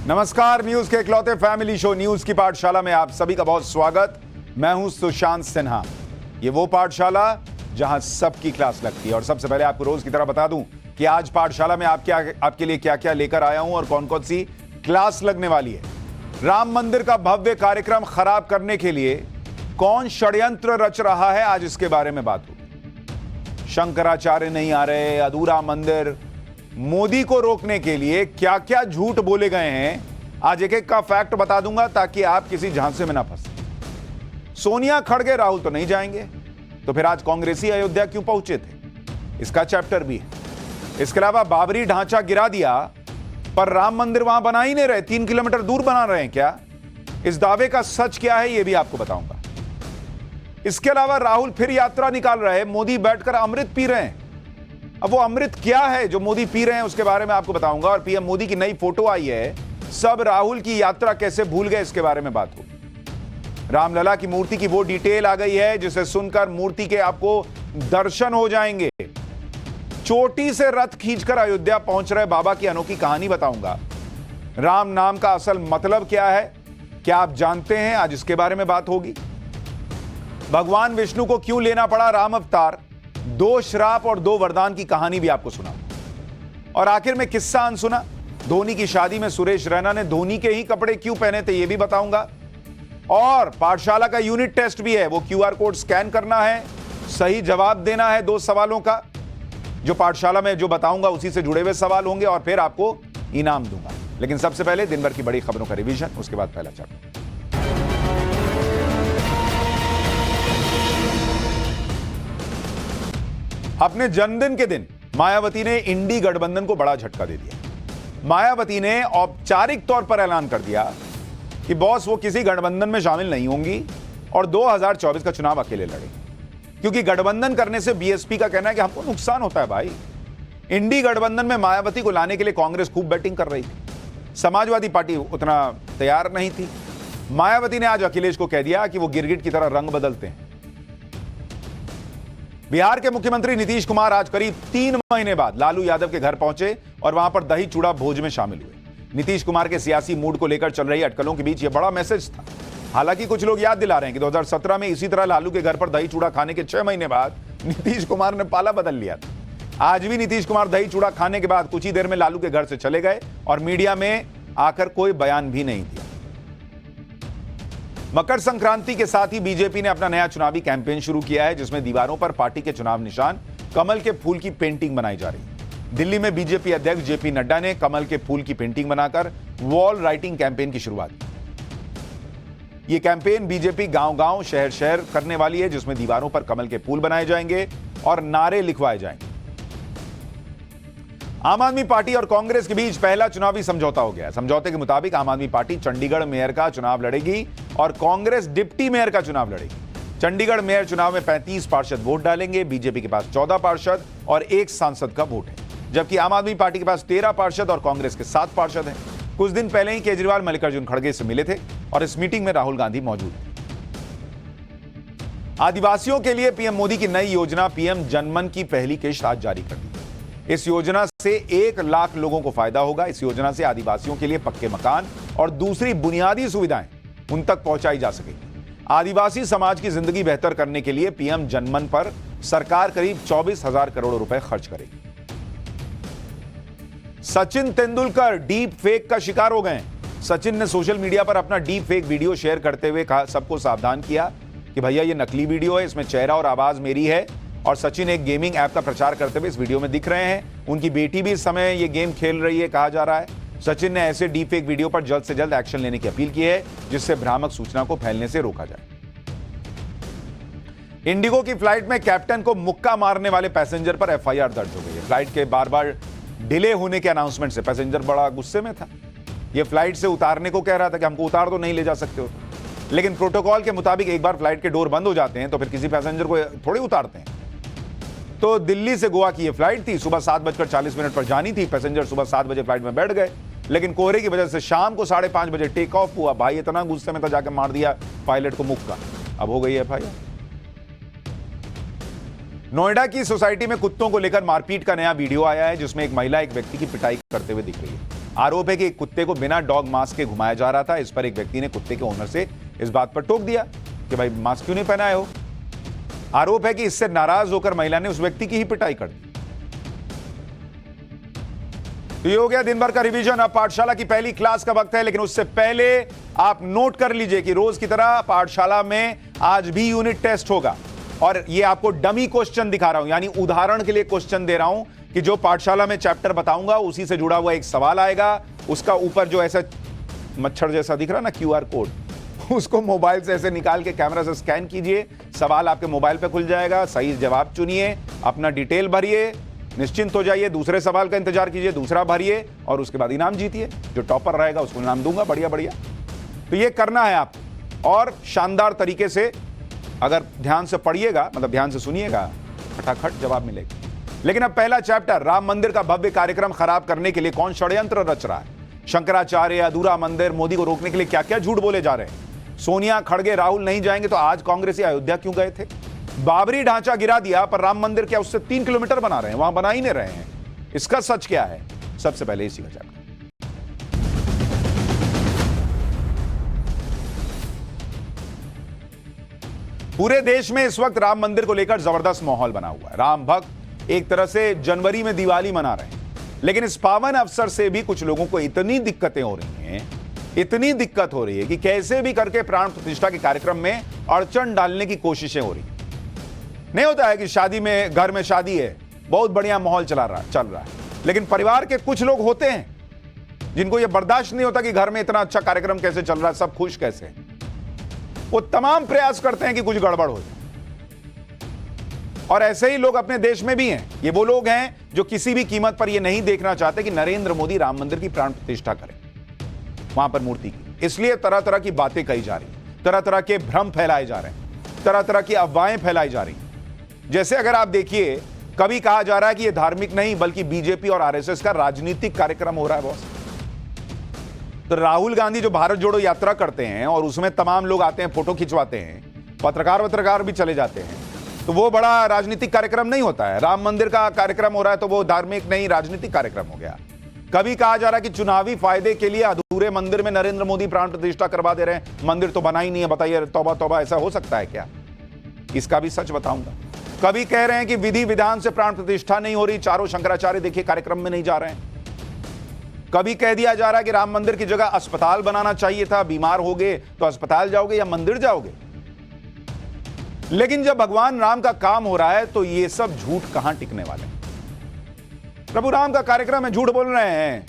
नमस्कार, न्यूज के इकलौते फैमिली शो न्यूज की पाठशाला में आप सभी का बहुत स्वागत। मैं हूं सुशांत सिन्हा। ये वो पाठशाला जहां सबकी क्लास लगती है। और सबसे पहले आपको रोज की तरह बता दूं कि आज पाठशाला में आपके लिए क्या क्या लेकर आया हूं और कौन कौन सी क्लास लगने वाली है। राम मंदिर का भव्य कार्यक्रम खराब करने के लिए कौन षड्यंत्र रच रहा है, आज इसके बारे में बात होगी। शंकराचार्य नहीं आ रहे, अधूरा मंदिर, मोदी को रोकने के लिए क्या क्या झूठ बोले गए हैं, आज एक एक का फैक्ट बता दूंगा ताकि आप किसी झांसे में ना फंसे। सोनिया खड़गे राहुल तो नहीं जाएंगे, तो फिर आज कांग्रेसी अयोध्या क्यों पहुंचे थे, इसका चैप्टर भी है। इसके अलावा बाबरी ढांचा गिरा दिया पर राम मंदिर वहां बना ही नहीं रहे, 3 किलोमीटर दूर बना रहे हैं क्या, इस दावे का सच क्या है यह भी आपको बताऊंगा। इसके अलावा राहुल फिर यात्रा निकाल रहे हैं, मोदी बैठकर अमृत पी रहे हैं। अब वो अमृत क्या है जो मोदी पी रहे हैं उसके बारे में आपको बताऊंगा। और पीएम मोदी की नई फोटो आई है, सब राहुल की यात्रा कैसे भूल गए इसके बारे में बात होगी। रामलला की मूर्ति की वो डिटेल आ गई है जिसे सुनकर मूर्ति के आपको दर्शन हो जाएंगे। चोटी से रथ खींचकर अयोध्या पहुंच रहे बाबा की अनोखी कहानी बताऊंगा। राम नाम का असल मतलब क्या है, क्या आप जानते हैं, आज इसके बारे में बात होगी। भगवान विष्णु को क्यों लेना पड़ा राम अवतार, 2 श्राप और 2 वरदान की कहानी भी आपको सुना। और आखिर में किस्सा अनसुना, धोनी की शादी में सुरेश रैना ने धोनी के ही कपड़े क्यों पहने थे यह भी बताऊंगा। और पाठशाला का यूनिट टेस्ट भी है, वो क्यूआर कोड स्कैन करना है, सही जवाब देना है 2 सवालों का, जो पाठशाला में जो बताऊंगा उसी से जुड़े हुए सवाल होंगे और फिर आपको इनाम दूंगा। लेकिन सबसे पहले दिन भर की बड़ी खबरों का रिवीजन, उसके बाद पहला चैप्टर। अपने जन्मदिन के दिन मायावती ने इंडी गठबंधन को बड़ा झटका दे दिया। मायावती ने औपचारिक तौर पर ऐलान कर दिया कि बॉस वो किसी गठबंधन में शामिल नहीं होंगी और 2024 का चुनाव अकेले लड़ेंगे, क्योंकि गठबंधन करने से बीएसपी का कहना है कि हमको नुकसान होता है। भाई, इंडी गठबंधन में मायावती को लाने के लिए कांग्रेस खूब बैटिंग कर रही थी, समाजवादी पार्टी उतना तैयार नहीं थी। मायावती ने आज अखिलेश को कह दिया कि वो गिरगिट की तरह रंग बदलते हैं। बिहार के मुख्यमंत्री नीतीश कुमार आज करीब 3 महीने बाद लालू यादव के घर पहुंचे और वहां पर दही चूड़ा भोज में शामिल हुए। नीतीश कुमार के सियासी मूड को लेकर चल रही अटकलों के बीच यह बड़ा मैसेज था। हालांकि कुछ लोग याद दिला रहे हैं कि 2017 में इसी तरह लालू के घर पर दही चूड़ा खाने के 6 महीने बाद नीतीश कुमार ने पाला बदल लिया था। आज भी नीतीश कुमार दही चूड़ा खाने के बाद कुछ ही देर में लालू के घर से चले गए और मीडिया में आकर कोई बयान भी नहीं दिया। मकर संक्रांति के साथ ही बीजेपी ने अपना नया चुनावी कैंपेन शुरू किया है, जिसमें दीवारों पर पार्टी के चुनाव निशान कमल के फूल की पेंटिंग बनाई जा रही है। दिल्ली में बीजेपी अध्यक्ष जेपी नड्डा ने कमल के फूल की पेंटिंग बनाकर वॉल राइटिंग कैंपेन की शुरुआत की। यह कैंपेन बीजेपी गांव-गांव, शहर-शहर करने वाली है, जिसमें दीवारों पर कमल के फूल बनाए जाएंगे और नारे लिखवाए जाएंगे। आम आदमी पार्टी और कांग्रेस के बीच पहला चुनावी समझौता हो गया है। समझौते के मुताबिक आम आदमी पार्टी चंडीगढ़ मेयर का चुनाव लड़ेगी और कांग्रेस डिप्टी मेयर का चुनाव लड़ेगी। चंडीगढ़ मेयर चुनाव में 35 पार्षद वोट डालेंगे। बीजेपी के पास 14 पार्षद और 1 सांसद का वोट है, जबकि आम आदमी पार्टी के पास 13 पार्षद और कांग्रेस के 7 पार्षद हैं। कुछ दिन पहले ही केजरीवाल मल्लिकार्जुन खड़गे से मिले थे और इस मीटिंग में राहुल गांधी मौजूद थे। आदिवासियों के लिए पीएम मोदी की नई योजना पीएम जनमन की पहली किश्त आज जारी कर दी। इस योजना से 1 लाख लोगों को फायदा होगा। इस योजना से आदिवासियों के लिए पक्के मकान और दूसरी बुनियादी सुविधाएं उन तक पहुंचाई जा सकेगी। आदिवासी समाज की जिंदगी बेहतर करने के लिए पीएम जनमन पर सरकार करीब 24,000 करोड़ रुपए खर्च करेगी। सचिन तेंदुलकर डीप फेक का शिकार हो गए। सचिन ने सोशल मीडिया पर अपना डीप फेक वीडियो शेयर करते हुए सबको सावधान किया कि भैया ये नकली वीडियो है, इसमें चेहरा और आवाज मेरी है। और सचिन एक गेमिंग ऐप का प्रचार करते हुए इस वीडियो में दिख रहे हैं। उनकी बेटी भी इस समय ये गेम खेल रही है, कहा जा रहा है। सचिन ने ऐसे डीप फेक वीडियो पर जल्द से जल्द एक्शन लेने की अपील की है, जिससे भ्रामक सूचना को फैलने से रोका जाए। इंडिगो की फ्लाइट में कैप्टन को मुक्का मारने वाले पैसेंजर पर एफआईआर दर्ज हो गई है। फ्लाइट के बार बार डिले होने के अनाउंसमेंट से पैसेंजर बड़ा गुस्से में था। यह फ्लाइट से उतारने को कह रहा था कि हमको उतार दो, नहीं ले जा सकते हो। लेकिन प्रोटोकॉल के मुताबिक एक बार फ्लाइट के डोर बंद हो जाते हैं तो फिर किसी पैसेंजर को थोड़ी उतारते हैं। तो दिल्ली से गोवा की यह फ्लाइट थी, सुबह 7:40 पर जानी थी। पैसेंजर सुबह 7 बजे फ्लाइट में बैठ गए, लेकिन कोहरे की वजह से शाम को 5:30 बजे टेक ऑफ हुआ। भाई इतना गुस्से में था, जाकर मार दिया पायलट को मुक्का। अब हो गई एफआईआर। नोएडा की सोसाइटी में कुत्तों को लेकर मारपीट का नया वीडियो आया है, जिसमें एक महिला एक व्यक्ति की पिटाई करते हुए दिख रही है। आरोप है कि एक कुत्ते को बिना डॉग मास्क के घुमाया जा रहा था। इस पर एक व्यक्ति ने कुत्ते के ओनर से इस बात पर टोक दिया कि भाई मास्क क्यों नहीं पहनाए हो। आरोप है कि इससे नाराज होकर महिला ने उस व्यक्ति की ही पिटाई कर दी। तो ये हो गया दिन भर का रिवीजन। अब पाठशाला की पहली क्लास का वक्त है, लेकिन उससे पहले आप नोट कर लीजिए कि रोज की तरह पाठशाला में आज भी यूनिट टेस्ट होगा। और ये आपको डमी क्वेश्चन दिखा रहा हूं, यानी उदाहरण के लिए क्वेश्चन दे रहा हूं कि जो पाठशाला में चैप्टर बताऊंगा उसी से जुड़ा हुआ एक सवाल आएगा। उसका ऊपर जो ऐसा मच्छर जैसा दिख रहा ना QR कोड, उसको मोबाइल से ऐसे निकाल के कैमरा से स्कैन कीजिए, सवाल आपके मोबाइल पे खुल जाएगा। सही जवाब चुनिए, अपना डिटेल भरिए, निश्चिंत हो जाइए। दूसरे सवाल का इंतजार कीजिए, दूसरा भरिए और उसके बाद इनाम जीतिए। जो टॉपर रहेगा उसको इनाम दूंगा। बढ़िया बढ़िया। तो ये करना है आप, और शानदार तरीके से अगर ध्यान से पढ़िएगा, मतलब ध्यान से सुनिएगा, फटाफट जवाब मिलेगा। लेकिन अब पहला चैप्टर, राम मंदिर का भव्य कार्यक्रम खराब करने के लिए कौन षड्यंत्र रच रहा है। शंकराचार्य, अधूरा मंदिर, मोदी को रोकने के लिए क्या क्या झूठ बोले जा रहे हैं। सोनिया, खड़गे, राहुल नहीं जाएंगे तो आज कांग्रेसी अयोध्या क्यों गए थे। बाबरी ढांचा गिरा दिया पर राम मंदिर क्या उससे 3 किलोमीटर बना रहे हैं, वहां बना ही नहीं रहे हैं। इसका सच क्या है, सबसे पहले इसी का चैप्टर। पूरे देश में इस वक्त राम मंदिर को लेकर जबरदस्त माहौल बना हुआ है। राम भक्त एक तरह से जनवरी में दिवाली मना रहे हैं, लेकिन इस पावन अवसर से भी कुछ लोगों को इतनी दिक्कतें हो रही हैं, इतनी दिक्कत हो रही है कि कैसे भी करके प्राण प्रतिष्ठा के कार्यक्रम में अड़चन डालने की कोशिशें हो रही। नहीं होता है कि शादी में, घर में शादी है, बहुत बढ़िया माहौल चल रहा है, लेकिन परिवार के कुछ लोग होते हैं जिनको यह बर्दाश्त नहीं होता कि घर में इतना अच्छा कार्यक्रम कैसे चल रहा है, सब खुश कैसे हैं। वो तमाम प्रयास करते हैं कि कुछ गड़बड़ हो जाए। और ऐसे ही लोग अपने देश में भी हैं। ये वो लोग हैं जो किसी भी कीमत पर यह नहीं देखना चाहते कि नरेंद्र मोदी राम मंदिर की प्राण प्रतिष्ठा करें, वहां पर मूर्ति की। इसलिए तरह तरह की बातें कही जा रही, तरह तरह के भ्रम फैलाए जा रहे हैं, तरह तरह की अफवाहें फैलाई जा रही। जैसे अगर आप देखिए, कभी कहा जा रहा है कि यह धार्मिक नहीं बल्कि बीजेपी और आरएसएस का राजनीतिक कार्यक्रम हो रहा है बॉस। तो राहुल गांधी जो भारत जोड़ो यात्रा करते हैं और उसमें तमाम लोग आते हैं, फोटो खिंचवाते हैं, पत्रकार भी चले जाते हैं, तो वो बड़ा राजनीतिक कार्यक्रम नहीं होता है। राम मंदिर का कार्यक्रम हो रहा है तो वो धार्मिक नहीं, राजनीतिक कार्यक्रम हो गया। कभी कहा जा रहा है कि चुनावी फायदे के लिए अधूरे मंदिर में नरेंद्र मोदी प्राण प्रतिष्ठा करवा दे रहे हैं, मंदिर तो बना ही नहीं है। बताइए, तौबा तौबा, ऐसा हो सकता है क्या? इसका भी सच बताऊंगा। कभी कह रहे हैं कि विधि विधान से प्राण प्रतिष्ठा नहीं हो रही, चारों शंकराचार्य देखिए कार्यक्रम में नहीं जा रहे हैं। कभी कह दिया जा रहा है कि राम मंदिर की जगह अस्पताल बनाना चाहिए था, बीमार हो गए तो अस्पताल जाओगे या मंदिर जाओगे। लेकिन जब भगवान राम का काम हो रहा है तो ये सब झूठ कहां टिकने वाले हैं। प्रभु राम का कार्यक्रम है, झूठ बोल रहे हैं,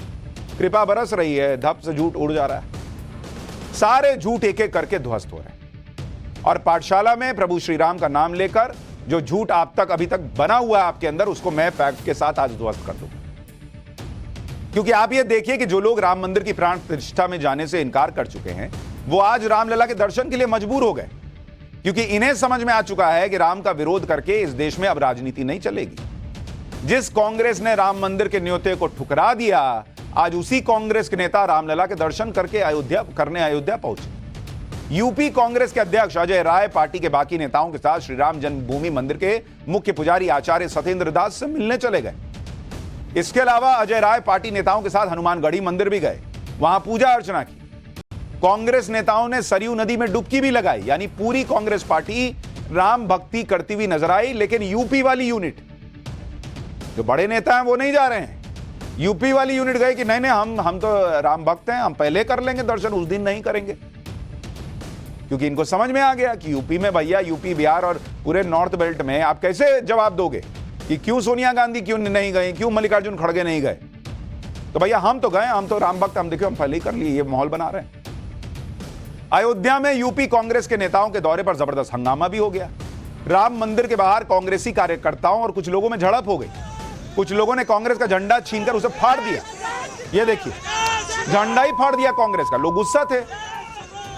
कृपा बरस रही है, धप से झूठ उड़ जा रहा है। सारे झूठ एक एक करके ध्वस्त हो रहे हैं। और पाठशाला में प्रभु श्री राम का नाम लेकर जो झूठ आप तक अभी तक बना हुआ है आपके अंदर, उसको मैं फैक्ट के साथ आज ध्वस्त कर दूंगा। क्योंकि आप ये देखिए कि जो लोग राम मंदिर की प्राण प्रतिष्ठा में जाने से इनकार कर चुके हैं, वो आज रामलला के दर्शन के लिए मजबूर हो गए, क्योंकि इन्हें समझ में आ चुका है कि राम का विरोध करके इस देश में अब राजनीति नहीं चलेगी। जिस कांग्रेस ने राम मंदिर के न्योते को ठुकरा दिया, आज उसी कांग्रेस के नेता रामलला के दर्शन करके अयोध्या पहुंचे। यूपी कांग्रेस के अध्यक्ष अजय राय पार्टी के बाकी नेताओं के साथ श्री राम जन्मभूमि मंदिर के मुख्य पुजारी आचार्य सत्येंद्र दास से मिलने चले गए। इसके अलावा अजय राय पार्टी नेताओं के साथ हनुमानगढ़ी मंदिर भी गए, वहां पूजा अर्चना की। कांग्रेस नेताओं ने सरयू नदी में डुबकी भी लगाई, यानी पूरी कांग्रेस पार्टी राम भक्ति करती हुई नजर आई। लेकिन यूपी वाली यूनिट, जो बड़े नेता हैं वो नहीं जा रहे हैं। यूपी वाली यूनिट गए कि नहीं हम तो राम भक्त हैं, हम पहले कर लेंगे दर्शन, उस दिन नहीं करेंगे। क्योंकि इनको समझ में आ गया कि यूपी में भैया, यूपी बिहार और पूरे नॉर्थ बेल्ट में आप कैसे जवाब दोगे कि क्यों सोनिया गांधी क्यों नहीं गए, क्यों मल्लिकार्जुन खड़गे नहीं गए। तो भैया हम तो गए, हम तो राम भक्त, हम देखिए हम पहले ही कर लिए, ये माहौल बना रहे हैं। अयोध्या में यूपी कांग्रेस के नेताओं के दौरे पर जबरदस्त हंगामा भी हो गया। राम मंदिर के बाहर कांग्रेसी कार्यकर्ताओं और कुछ लोगों में झड़प हो गई। कुछ लोगों ने कांग्रेस का झंडा छीनकर उसे फाड़ दिया। ये देखिए, झंडा ही फाड़ दिया कांग्रेस का। लोग गुस्सा थे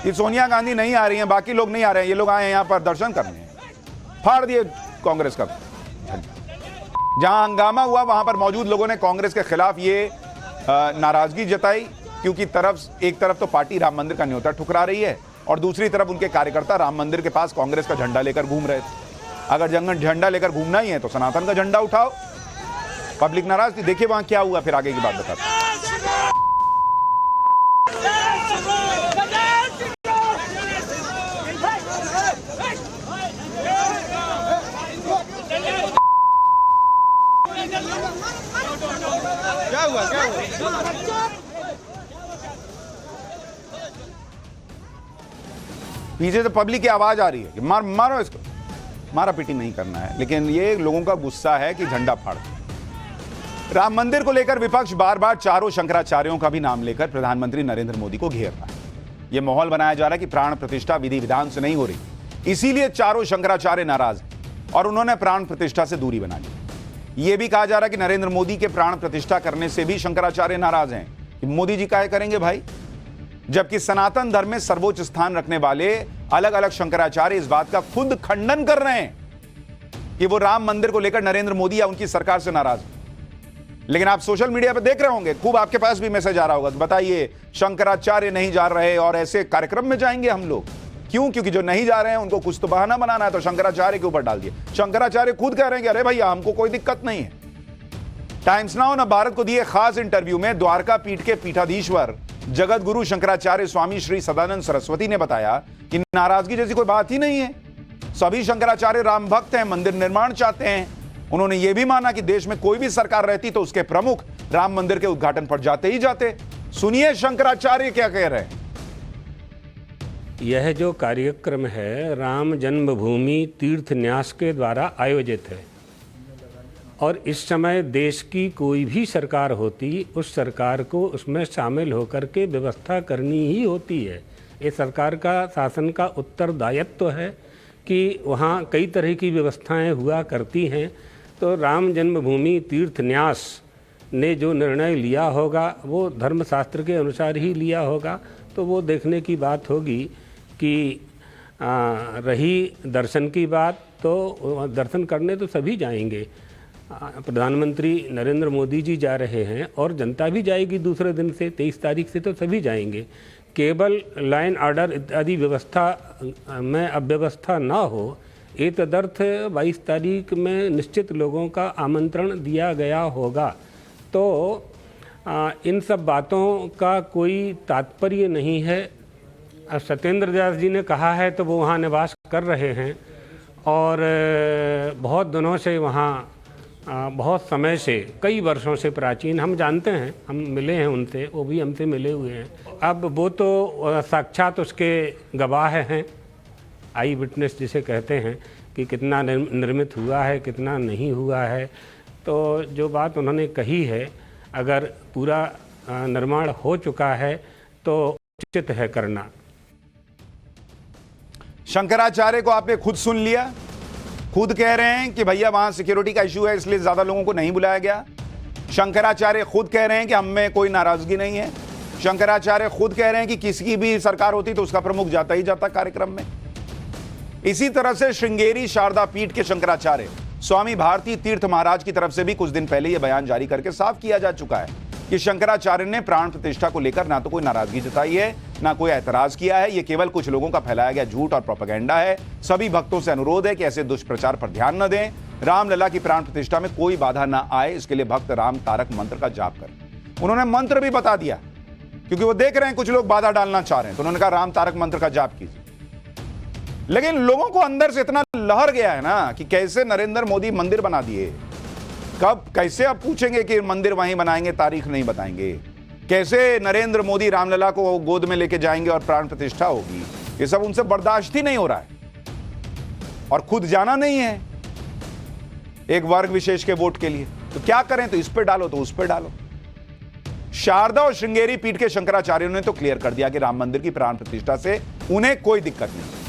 कि सोनिया गांधी नहीं आ रही हैं, बाकी लोग नहीं आ रहे हैं, ये लोग आए हैं यहां पर दर्शन करने, फाड़ दिए कांग्रेस का झंडा। जहां हंगामा हुआ वहां पर मौजूद लोगों ने कांग्रेस के खिलाफ ये नाराजगी जताई, क्योंकि एक तरफ तो पार्टी राम मंदिर का न्योता ठुकरा रही है और दूसरी तरफ उनके कार्यकर्ता राम मंदिर के पास कांग्रेस का झंडा लेकर घूम रहे थे। अगर झंडा लेकर घूमना ही है तो सनातन का झंडा उठाओ। पब्लिक नाराज थी। देखिए वहां क्या हुआ, फिर आगे की बात बताते हैं। क्या हुआ? पीछे से पब्लिक की आवाज आ रही है कि मारो इसको। मारा पीटी नहीं करना है, लेकिन ये लोगों का गुस्सा है कि झंडा फाड़ दो। राम मंदिर को लेकर विपक्ष बार बार चारों शंकराचार्यों का भी नाम लेकर प्रधानमंत्री नरेंद्र मोदी को घेर रहा है। यह माहौल बनाया जा रहा है कि प्राण प्रतिष्ठा विधि विधान से नहीं हो रही, इसीलिए चारों शंकराचार्य नाराज हैं और उन्होंने प्राण प्रतिष्ठा से दूरी बना ली। यह भी कहा जा रहा है कि नरेंद्र मोदी के प्राण प्रतिष्ठा करने से भी शंकराचार्य नाराज हैं कि मोदी जी काहे करेंगे भाई, जबकि सनातन धर्म में सर्वोच्च स्थान रखने वाले अलग अलग शंकराचार्य इस बात का खुद खंडन कर रहे हैं कि वो राम मंदिर को लेकर नरेंद्र मोदी या उनकी सरकार से नाराज हैं। लेकिन आप सोशल मीडिया पर देख रहे होंगे, खूब आपके पास भी मैसेज आ रहा होगा, बताइए शंकराचार्य नहीं जा रहे और ऐसे कार्यक्रम में जाएंगे हम लोग क्यों? क्योंकि जो नहीं जा रहे हैं उनको कुछ तो बहाना बनाना है, तो शंकराचार्य के ऊपर डाल दिए। शंकराचार्य खुद कह रहे हैं कि अरे भैया हमको कोई दिक्कत नहीं है। टाइम्स नाउ ने भारत को दिए खास इंटरव्यू में द्वारका पीठ के पीठाधीश्वर जगत गुरु शंकराचार्य स्वामी श्री सदानंद सरस्वती ने बताया कि नाराजगी जैसी कोई बात ही नहीं है। सभी शंकराचार्य राम भक्त हैं, मंदिर निर्माण चाहते हैं। उन्होंने यह भी माना कि देश में कोई भी सरकार रहती तो उसके प्रमुख राम मंदिर के उद्घाटन पर जाते ही जाते। सुनिए शंकराचार्य क्या कह रहे हैं। यह जो कार्यक्रम है राम जन्मभूमि तीर्थ न्यास के द्वारा आयोजित है और इस समय देश की कोई भी सरकार होती उस सरकार को उसमें शामिल होकर के व्यवस्था करनी ही होती है। ये सरकार का शासन का उत्तरदायित्व है कि वहाँ कई तरह की व्यवस्थाएं हुआ करती हैं। तो राम जन्मभूमि तीर्थ न्यास ने जो निर्णय लिया होगा वो धर्मशास्त्र के अनुसार ही लिया होगा। तो वो देखने की बात होगी कि रही दर्शन की बात, तो दर्शन करने तो सभी जाएंगे। प्रधानमंत्री नरेंद्र मोदी जी जा रहे हैं और जनता भी जाएगी दूसरे दिन से, 23 तारीख से तो सभी जाएंगे। केवल लाइन ऑर्डर इत्यादि व्यवस्था में अव्यवस्था ना हो, ये तदर्थ 22 तारीख में निश्चित लोगों का आमंत्रण दिया गया होगा। तो इन सब बातों का कोई तात्पर्य नहीं है। सत्येंद्र दास जी ने कहा है तो वो वहाँ निवास कर रहे हैं और बहुत दिनों से वहाँ बहुत समय से, कई वर्षों से प्राचीन हम जानते हैं, हम मिले हैं उनसे, वो भी हमसे मिले हुए हैं। अब वो तो साक्षात उसके गवाह हैं, आई विटनेस जिसे कहते हैं कि कितना निर्मित हुआ है कितना नहीं हुआ है। तो जो बात उन्होंने कही है, अगर पूरा निर्माण हो चुका है तो उचित है करना। शंकराचार्य को आपने खुद सुन लिया, खुद कह रहे हैं कि भैया वहां सिक्योरिटी का इश्यू है इसलिए ज्यादा लोगों को नहीं बुलाया गया। शंकराचार्य खुद कह रहे हैं कि हम में कोई नाराजगी नहीं है। शंकराचार्य खुद कह रहे हैं कि किसी की भी सरकार होती तो उसका प्रमुख जाता ही जाता कार्यक्रम में। इसी तरह से श्रृंगेरी शारदा पीठ के शंकराचार्य स्वामी भारती तीर्थ महाराज की तरफ से भी कुछ दिन पहले यह बयान जारी करके साफ किया जा चुका है कि शंकराचार्य ने प्राण प्रतिष्ठा को लेकर ना तो कोई नाराजगी जताई है ना कोई ऐतराज किया है। यह केवल कुछ लोगों का फैलाया गया झूठ और प्रोपेगेंडा है। सभी भक्तों से अनुरोध है कि ऐसे दुष्प्रचार पर ध्यान न दें। रामलला की प्राण प्रतिष्ठा में कोई बाधा ना आए, इसके लिए भक्त राम तारक मंत्र का जाप करें। उन्होंने मंत्र भी बता दिया क्योंकि वो देख रहे हैं कुछ लोग बाधा डालना चाह रहे हैं, तो उन्होंने कहा राम तारक मंत्र का जाप कीजिए। लेकिन लोगों को अंदर से इतना लहर गया है ना कि कैसे नरेंद्र मोदी मंदिर बना दिए, कब कैसे अब पूछेंगे कि मंदिर वहीं बनाएंगे, तारीख नहीं बताएंगे, कैसे नरेंद्र मोदी रामलला को गोद में लेके जाएंगे और प्राण प्रतिष्ठा होगी। ये सब उनसे बर्दाश्त ही नहीं हो रहा है और खुद जाना नहीं है एक वर्ग विशेष के वोट के लिए। तो क्या करें, तो इस पे डालो तो उस पे डालो। शारदा और श्रृंगेरी पीठ के शंकराचार्यों ने तो क्लियर कर दिया कि राम मंदिर की प्राण प्रतिष्ठा से उन्हें कोई दिक्कत नहीं।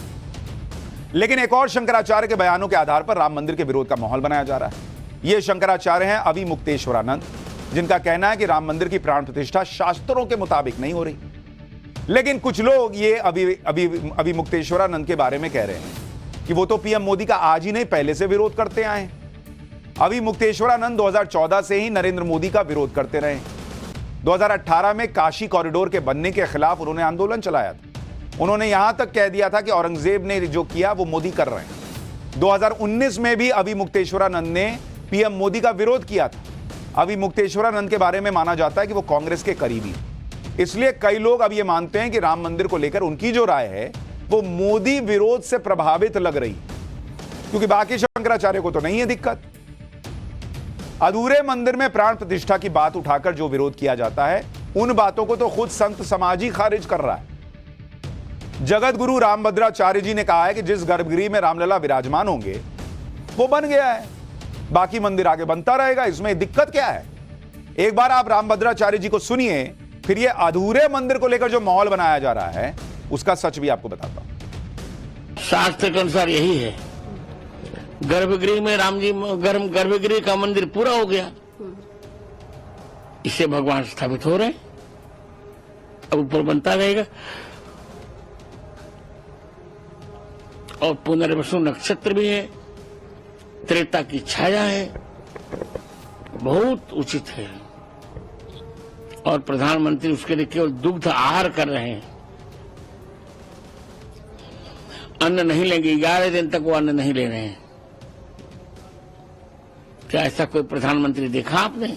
लेकिन एक और शंकराचार्य के बयानों के आधार पर राम मंदिर के विरोध का माहौल बनाया जा रहा है। ये शंकराचार्य हैं अविमुक्तेश्वरानंद, जिनका कहना है कि राम मंदिर की प्राण प्रतिष्ठा शास्त्रों के मुताबिक नहीं हो रही। लेकिन कुछ लोग ये अविमुक्तेश्वरानंद के बारे में कह रहे हैं कि वो तो पीएम मोदी का आज ही नहीं पहले से विरोध करते आए हैं। अविमुक्तेश्वरानंद 2014 से ही नरेंद्र मोदी का विरोध करते रहे। 2018 में काशी कॉरिडोर के बनने के खिलाफ उन्होंने आंदोलन चलाया था। उन्होंने यहां तक कह दिया था कि औरंगजेब ने जो किया वो मोदी कर रहे हैं। 2019 में भी अविमुक्तेश्वरानंद ने पीएम मोदी का विरोध किया था। अविमुक्तेश्वरानंद के बारे में माना जाता है कि वो कांग्रेस के करीबी, इसलिए कई लोग अब ये मानते हैं कि राम मंदिर को लेकर उनकी जो राय है वो मोदी विरोध से प्रभावित लग रही, क्योंकि बाकी शंकराचार्य को तो नहीं है दिक्कत। अधूरे मंदिर में प्राण प्रतिष्ठा की बात उठाकर जो विरोध किया जाता है, उन बातों को तो खुद संत समाज ही खारिज कर रहा है। जगत गुरु रामभद्राचार्य जी ने कहा है कि जिस गर्भगृह में रामलला विराजमान होंगे वो बन गया है, बाकी मंदिर आगे बनता रहेगा, इसमें दिक्कत क्या है? एक बार आप रामभद्राचार्य जी को सुनिए, फिर ये अधूरे मंदिर को लेकर जो माहौल बनाया जा रहा है उसका सच भी आपको बताता हूं। शास्त्र के अनुसार यही है, गर्भगृह में राम जी गर्भगृह का मंदिर पूरा हो गया, इससे भगवान स्थापित हो रहे हैं, अब ऊपर बनता रहेगा। और पुनर्वसु नक्षत्र भी है, त्रेता की छाया है, बहुत उचित है। और प्रधानमंत्री उसके लिए केवल दुग्ध आहार कर रहे हैं, अन्न नहीं लेंगे, 11 दिन तक वो अन्न नहीं ले रहे हैं। क्या ऐसा कोई प्रधानमंत्री देखा आपने?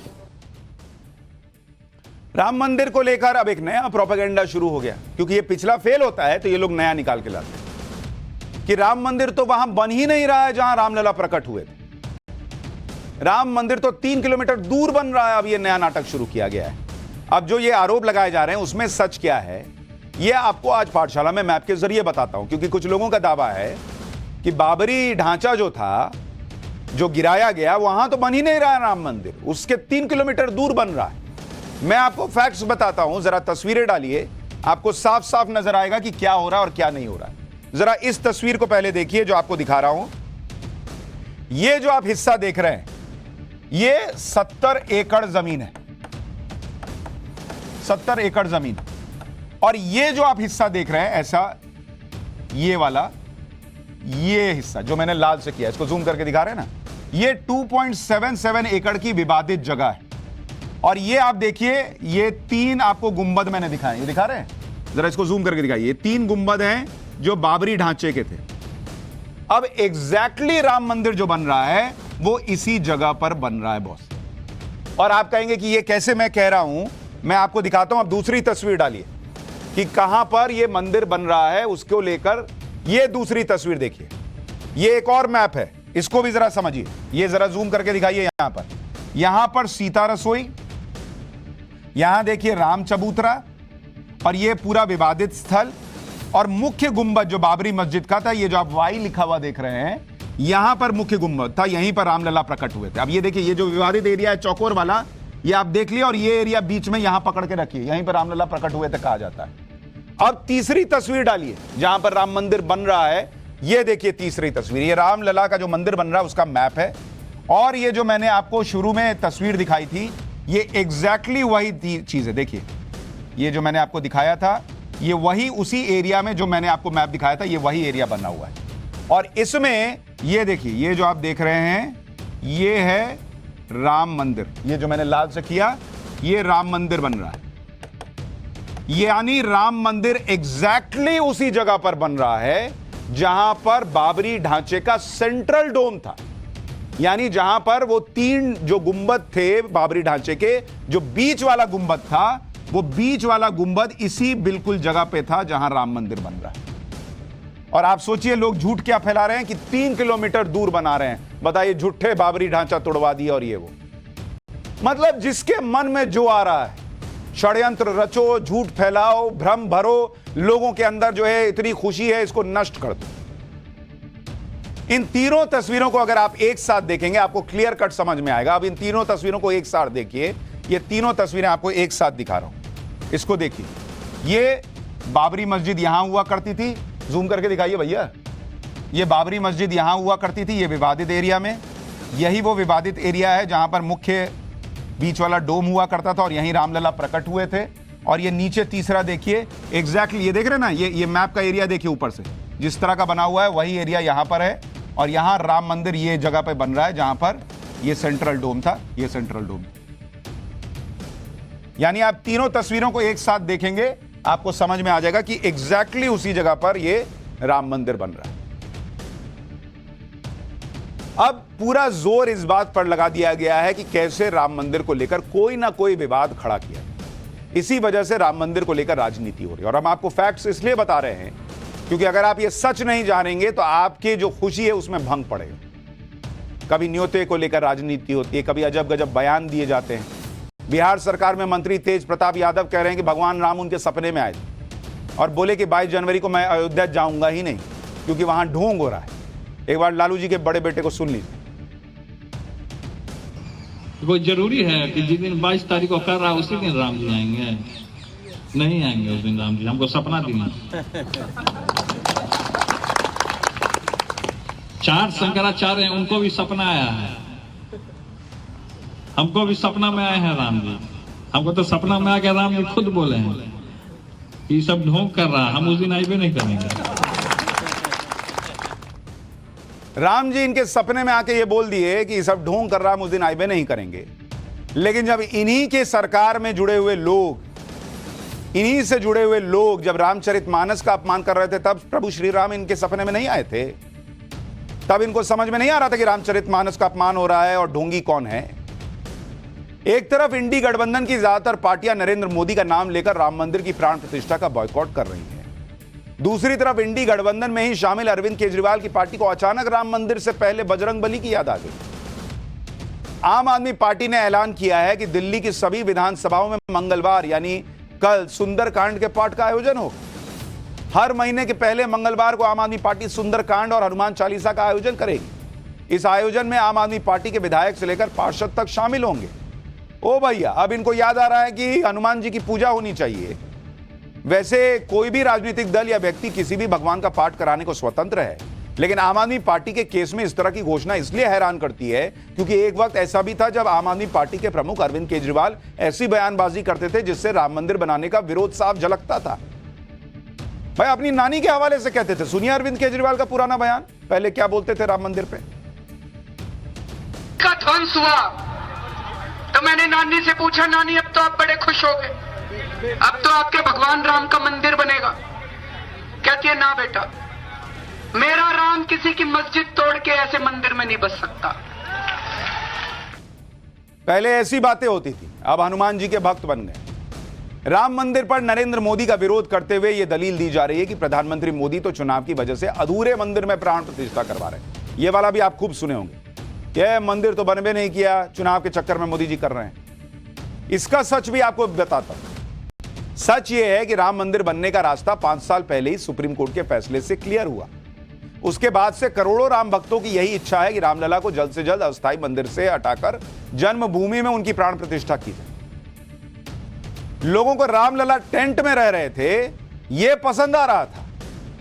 राम मंदिर को लेकर अब एक नया प्रोपेगेंडा शुरू हो गया, क्योंकि ये पिछला फेल होता है तो ये लोग नया निकाल के लाते हैं कि राम मंदिर तो वहां बन ही नहीं रहा है जहां रामलला प्रकट हुए थे। राम मंदिर तो 3 किलोमीटर दूर बन रहा है। अब ये नया नाटक शुरू किया गया है। अब जो ये आरोप लगाए जा रहे हैं उसमें सच क्या है, ये आपको आज पाठशाला में मैप के जरिए बताता हूं, क्योंकि कुछ लोगों का दावा है कि बाबरी ढांचा जो था, जो गिराया गया, वहां तो बन ही नहीं रहा है राम मंदिर, उसके 3 किलोमीटर दूर बन रहा है। मैं आपको फैक्ट्स बताता हूं, जरा तस्वीरें डालिए, आपको साफ साफ नजर आएगा कि क्या हो रहा है और क्या नहीं हो रहा है। जरा इस तस्वीर को पहले देखिए जो आपको दिखा रहा हूं। ये जो आप हिस्सा देख रहे हैं, ये 70 एकड़ जमीन है, 70 एकड़ जमीन। और ये जो आप हिस्सा देख रहे हैं, ऐसा ये वाला, ये हिस्सा जो मैंने लाल से किया, इसको जूम करके दिखा रहे हैं ना, ये 2.77 एकड़ की विवादित जगह है। और ये आप देखिए, ये 3 आपको गुंबद मैंने दिखाए, ये दिखा रहे हैं, जरा इसको जूम करके दिखाइए। 3 गुंबद हैं जो बाबरी ढांचे के थे। अब एग्जैक्टली राम मंदिर जो बन रहा है वो इसी जगह पर बन रहा है बॉस। और आप कहेंगे कि ये कैसे मैं कह रहा हूं, मैं आपको दिखाता हूं। अब दूसरी तस्वीर डालिए कि कहां पर ये मंदिर बन रहा है, उसको लेकर ये दूसरी तस्वीर देखिए। ये एक और मैप है, इसको भी जरा समझिए। ये जरा जूम करके दिखाइए। यहां पर सीता रसोई, यहां देखिए राम चबूतरा, और ये पूरा विवादित स्थल। और मुख्य गुंबद जो बाबरी मस्जिद का था, ये जो आप वाई लिखा हुआ देख रहे हैं, यहां पर मुख्य गुंबद था, यहीं पर रामलला प्रकट हुए थे। अब ये देखिए, ये जो विवादित एरिया है चौकोर वाला, ये आप देख लिया, और ये एरिया बीच में यहां पकड़ के रखिए, यहीं पर रामलला प्रकट हुए थे कहा जाता है। अब तीसरी तस्वीर डालिए जहां पर राम मंदिर बन रहा है। ये देखिए तीसरी तस्वीर, ये रामलला का जो मंदिर बन रहा है उसका मैप है। और ये जो मैंने आपको शुरू में तस्वीर दिखाई थी, ये एग्जैक्टली वही चीज है। देखिए, ये जो मैंने आपको दिखाया था, ये वही उसी एरिया में जो मैंने आपको मैप दिखाया था, ये वही एरिया बना हुआ है। और इसमें ये देखिए, ये जो आप देख रहे हैं, ये है राम मंदिर। ये जो मैंने लाल से किया, ये राम मंदिर बन रहा है। यानी राम मंदिर एग्जैक्टली उसी जगह पर बन रहा है जहां पर बाबरी ढांचे का सेंट्रल डोम था। यानी जहां पर वो 3 जो गुंबद थे बाबरी ढांचे के, जो बीच वाला गुंबद था, वो बीच वाला गुंबद इसी बिल्कुल जगह पे था जहां राम मंदिर बन रहा है। और आप सोचिए लोग झूठ क्या फैला रहे हैं कि 3 किलोमीटर दूर बना रहे हैं। बताइए, झूठे बाबरी ढांचा तोड़वा दिया और ये वो, मतलब जिसके मन में जो आ रहा है, षड्यंत्र रचो, झूठ फैलाओ, भ्रम भरो, लोगों के अंदर जो है इतनी खुशी है, इसको नष्ट कर दो। इन तीनों तस्वीरों को अगर आप एक साथ देखेंगे, आपको क्लियर कट समझ में आएगा। अब इन तीनों तस्वीरों को एक साथ देखिए। ये तीनों तस्वीरें आपको एक साथ दिखा रहा हूं, इसको देखिए। ये बाबरी मस्जिद यहां हुआ करती थी, जूम करके दिखाइए भैया। ये बाबरी मस्जिद यहां हुआ करती थी, ये विवादित एरिया में। यही वो विवादित एरिया है जहां पर मुख्य बीच वाला डोम हुआ करता था और यहीं रामलला प्रकट हुए थे। और ये नीचे तीसरा देखिए, एग्जैक्टली ये देख रहे हैं ना, ये मैप का एरिया देखिए, ऊपर से जिस तरह का बना हुआ है वही एरिया यहां पर है। और यहां राम मंदिर ये जगह पे बन रहा है जहां पर ये सेंट्रल डोम था, ये सेंट्रल डोम। यानी आप तीनों तस्वीरों को एक साथ देखेंगे, आपको समझ में आ जाएगा कि एग्जैक्टली उसी जगह पर ये राम मंदिर बन रहा है। अब पूरा जोर इस बात पर लगा दिया गया है कि कैसे राम मंदिर को लेकर कोई ना कोई विवाद खड़ा किया। इसी वजह से राम मंदिर को लेकर राजनीति हो रही है। और हम आपको फैक्ट्स इसलिए बता रहे हैं क्योंकि अगर आप ये सच नहीं जानेंगे तो आपकी जो खुशी है उसमें भंग पड़ेगा। कभी न्योते को लेकर राजनीति होती है, कभी अजब गजब बयान दिए जाते हैं। बिहार सरकार में मंत्री तेज प्रताप यादव कह रहे हैं कि भगवान राम उनके सपने में आए थे और बोले कि 22 जनवरी को मैं अयोध्या जाऊंगा ही नहीं क्योंकि वहां ढोंग हो रहा है। एक बार लालू जी के बड़े बेटे को सुन लीजिए। कोई जरूरी है कि जिस दिन 22 तारीख को कर रहा है उसी दिन राम जी आएंगे? नहीं आएंगे उस दिन राम जी, हमको सपना दिया। 4 शंकराचार्य हैं, उनको भी सपना आया है, हमको भी सपना में आए हैं राम जी। हमको तो सपना में आ गया, राम जी खुद बोले हैं ये सब ढोंग कर रहा है, हम उस दिन आईबे नहीं करेंगे। राम जी इनके सपने में आके ये बोल दिए कि सब ढोंग कर रहा हम उस दिन आईबे नहीं करेंगे। लेकिन जब इन्हीं के सरकार में जुड़े हुए लोग, इन्हीं से जुड़े हुए लोग जब रामचरितमानस का अपमान कर रहे थे, तब प्रभु श्री राम इनके सपने में नहीं आए थे। तब इनको समझ में नहीं आ रहा था कि रामचरितमानस का अपमान हो रहा है और ढोंगी कौन है। एक तरफ इंडी गठबंधन की ज्यादातर पार्टियां नरेंद्र मोदी का नाम लेकर राम मंदिर की प्राण प्रतिष्ठा का बॉयकॉट कर रही हैं। दूसरी तरफ इंडी गठबंधन में ही शामिल अरविंद केजरीवाल की पार्टी को अचानक राम मंदिर से पहले बजरंगबली की याद आ गई। आम आदमी पार्टी ने ऐलान किया है कि दिल्ली की सभी विधानसभाओं में मंगलवार यानी कल सुंदरकांड के पाठ का आयोजन होगा। हर महीने के पहले मंगलवार को आम आदमी पार्टी सुंदरकांड और हनुमान चालीसा का आयोजन करेगी। इस आयोजन में आम आदमी पार्टी के विधायक से लेकर पार्षद तक शामिल होंगे। ओ भैया, अब इनको याद आ रहा है कि हनुमान जी की पूजा होनी चाहिए। वैसे कोई भी राजनीतिक दल या व्यक्ति किसी भी भगवान का पाठ कराने को स्वतंत्र है, लेकिन आम आदमी पार्टी के केस में इस तरह की घोषणा इसलिए हैरान करती है क्योंकि एक वक्त ऐसा भी था जब आम आदमी पार्टी के प्रमुख अरविंद केजरीवाल ऐसी बयानबाजी करते थे जिससे राम मंदिर बनाने का विरोध साफ झलकता था। भाई अपनी नानी के हवाले से कहते थे, सुनिए अरविंद केजरीवाल का पुराना बयान, पहले क्या बोलते थे राम मंदिर पे। का ध्वंस हुआ तो मैंने नानी से पूछा, नानी अब तो आप बड़े खुश हो गए, अब तो आपके भगवान राम का मंदिर बनेगा। कहती है ना बेटा, मेरा राम किसी की मस्जिद तोड़ के ऐसे मंदिर में नहीं बस सकता। पहले ऐसी बातें होती थी, अब हनुमान जी के भक्त बन गए। राम मंदिर पर नरेंद्र मोदी का विरोध करते हुए यह दलील दी जा रही है कि प्रधानमंत्री मोदी तो चुनाव की वजह से अधूरे मंदिर में प्राण प्रतिष्ठा करवा रहे हैं। यह वाला भी आप खूब सुने होंगे, यह मंदिर तो बनवे नहीं किया, चुनाव के चक्कर में मोदी जी कर रहे हैं। इसका सच भी आपको बताता हूं। सच यह है कि राम मंदिर बनने का रास्ता 5 साल पहले ही सुप्रीम कोर्ट के फैसले से क्लियर हुआ। उसके बाद से करोड़ों राम भक्तों की यही इच्छा है कि रामलला को जल्द से जल्द अस्थायी मंदिर से हटाकर जन्मभूमि में उनकी प्राण प्रतिष्ठा की जाए। लोगों को रामलला टेंट में रह रहे थे, यह पसंद आ रहा था,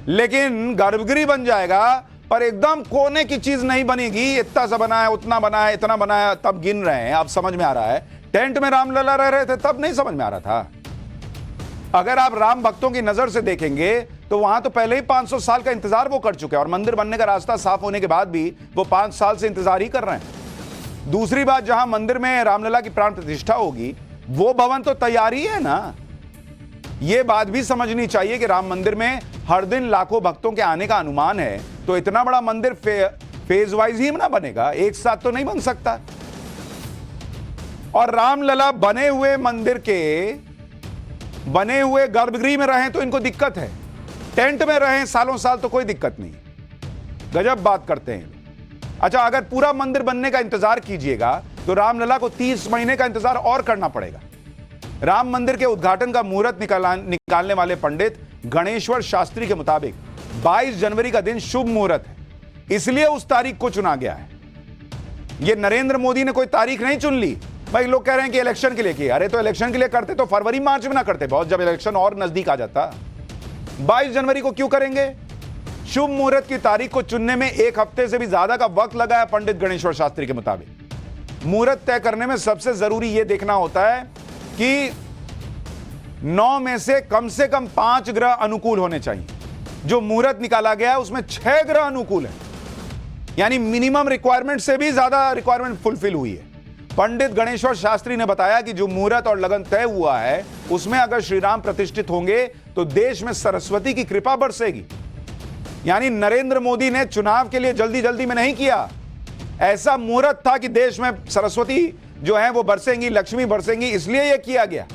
लेकिन गर्भगृह बन जाएगा पर एकदम कोने की चीज नहीं बनेगी, इतना सा बना है, उतना बना है, इतना बना है, तब गिन रहे हैं, अब समझ में आ रहा है। टेंट में रामलला रह रहे थे तब नहीं समझ में आ रहा था। अगर आप राम भक्तों की नजर से देखेंगे तो वहां तो पहले ही 500 साल का इंतजार वो कर चुके हैं और मंदिर बनने का रास्ता साफ होने के बाद भी वो 5 साल से इंतजार ही कर रहे हैं। दूसरी बात, जहां मंदिर में रामलला की प्राण प्रतिष्ठा होगी वो भवन तो तैयार ही है ना। यह बात भी समझनी चाहिए कि राम मंदिर में हर दिन लाखों भक्तों के आने का अनुमान है, तो इतना बड़ा मंदिर फेज वाइज ही ना बनेगा, एक साथ तो नहीं बन सकता। और रामलला बने हुए मंदिर के बने हुए गर्भगृह में रहें तो इनको दिक्कत है, टेंट में रहें सालों साल तो कोई दिक्कत नहीं। गजब बात करते हैं। अच्छा, अगर पूरा मंदिर बनने का इंतजार कीजिएगा तो रामलला को 30 महीने का इंतजार और करना पड़ेगा। राम मंदिर के उद्घाटन का मुहूर्त निकालने वाले पंडित गणेश्वर शास्त्री के मुताबिक 22 जनवरी का दिन शुभ मुहूर्त है, इसलिए उस तारीख को चुना गया है। यह नरेंद्र मोदी ने कोई तारीख नहीं चुन ली। भाई लोग कह रहे हैं कि इलेक्शन के लिए किया, अरे तो इलेक्शन के लिए करते तो फरवरी मार्च में ना करते, बहुत जब इलेक्शन और नजदीक आ जाता। 22 जनवरी को क्यों करेंगे? शुभ मुहूर्त की तारीख को चुनने में 1 हफ्ते से भी ज्यादा का वक्त लगा है पंडित गणेश्वर शास्त्री के मुताबिक। मुहूर्त तय करने में सबसे जरूरी यह देखना होता है कि 9 में से कम 5 ग्रह अनुकूल होने चाहिए। जो मुहूर्त निकाला गया है उसमें 6 ग्रह अनुकूल है, यानी मिनिमम रिक्वायरमेंट से भी ज्यादा रिक्वायरमेंट फुलफिल हुई है। पंडित गणेश्वर शास्त्री ने बताया कि जो मुहूर्त और लगन तय हुआ है उसमें अगर श्री राम प्रतिष्ठित होंगे तो देश में सरस्वती की कृपा बरसेगी। यानी नरेंद्र मोदी ने चुनाव के लिए जल्दी जल्दी में नहीं किया, ऐसा मुहूर्त था कि देश में सरस्वती जो है वो बरसेंगी, लक्ष्मी बरसेंगी, इसलिए यह किया गया।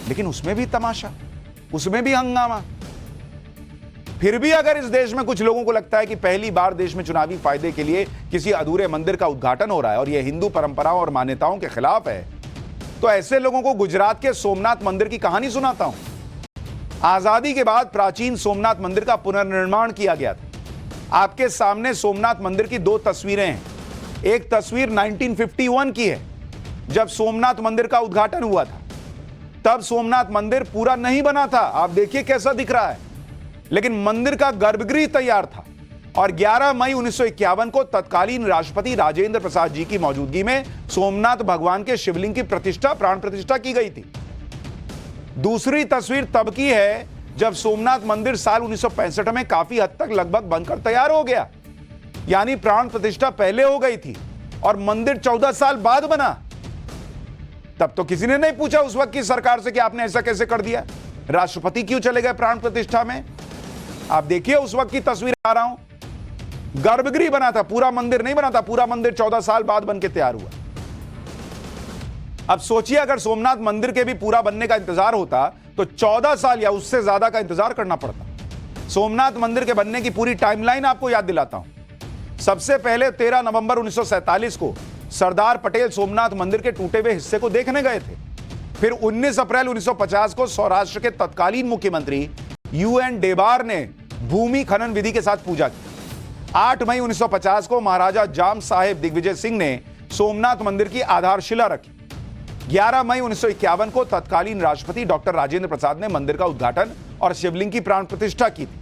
लेकिन उसमें भी तमाशा, उसमें भी हंगामा। फिर भी अगर इस देश में कुछ लोगों को लगता है कि पहली बार देश में चुनावी फायदे के लिए किसी अधूरे मंदिर का उद्घाटन हो रहा है और यह हिंदू परंपराओं और मान्यताओं के खिलाफ है, तो ऐसे लोगों को गुजरात के सोमनाथ मंदिर की कहानी सुनाता हूं। आजादी के बाद प्राचीन सोमनाथ मंदिर का पुनर्निर्माण किया गया था। आपके सामने सोमनाथ मंदिर की दो तस्वीरें हैं। एक तस्वीर 1951 की है, जब सोमनाथ मंदिर का उद्घाटन हुआ था। तब सोमनाथ मंदिर पूरा नहीं बना था, आप देखिए कैसा दिख रहा है, लेकिन मंदिर का गर्भगृह तैयार था। और 11 मई 1951 को तत्कालीन राष्ट्रपति राजेंद्र प्रसाद जी की मौजूदगी में सोमनाथ भगवान के शिवलिंग की प्रतिष्ठा, प्राण प्रतिष्ठा की गई थी। दूसरी तस्वीर तब की है जब सोमनाथ मंदिर साल 1965 में काफी हद तक लगभग बनकर तैयार हो गया, यानी प्राण प्रतिष्ठा पहले हो गई थी और मंदिर 14 साल बाद बना। तब तो किसी ने नहीं पूछा उस वक्त की सरकार से कि आपने ऐसा कैसे कर दिया, राष्ट्रपति क्यों चले गए प्राण प्रतिष्ठा में। आप देखिए उस वक्त की तस्वीर आ रहा हूं, गर्भगृह बना था, पूरा मंदिर नहीं बना था। पूरा मंदिर 14 साल बाद बनके तैयार हुआ। अब सोचिए अगर सोमनाथ मंदिर के भी पूरा बनने का इंतजार होता तो 14 साल या उससे ज्यादा का इंतजार करना पड़ता। सोमनाथ मंदिर के बनने की पूरी टाइमलाइन आपको याद दिलाता हूं। सबसे पहले 13 नवंबर 1947 को सरदार पटेल सोमनाथ मंदिर के टूटे हुए हिस्से को देखने गए थे। फिर 19 अप्रैल 1950 को सौराष्ट्र के तत्कालीन मुख्यमंत्री UN डेबार ने भूमि खनन विधि के साथ पूजा की। 8 मई 1950 को महाराजा जाम साहेब दिग्विजय सिंह ने सोमनाथ मंदिर की आधारशिला रखी। 11 मई 1951 को तत्कालीन राष्ट्रपति डॉक्टर राजेंद्र प्रसाद ने मंदिर का उद्घाटन और शिवलिंग की प्राण प्रतिष्ठा की थी।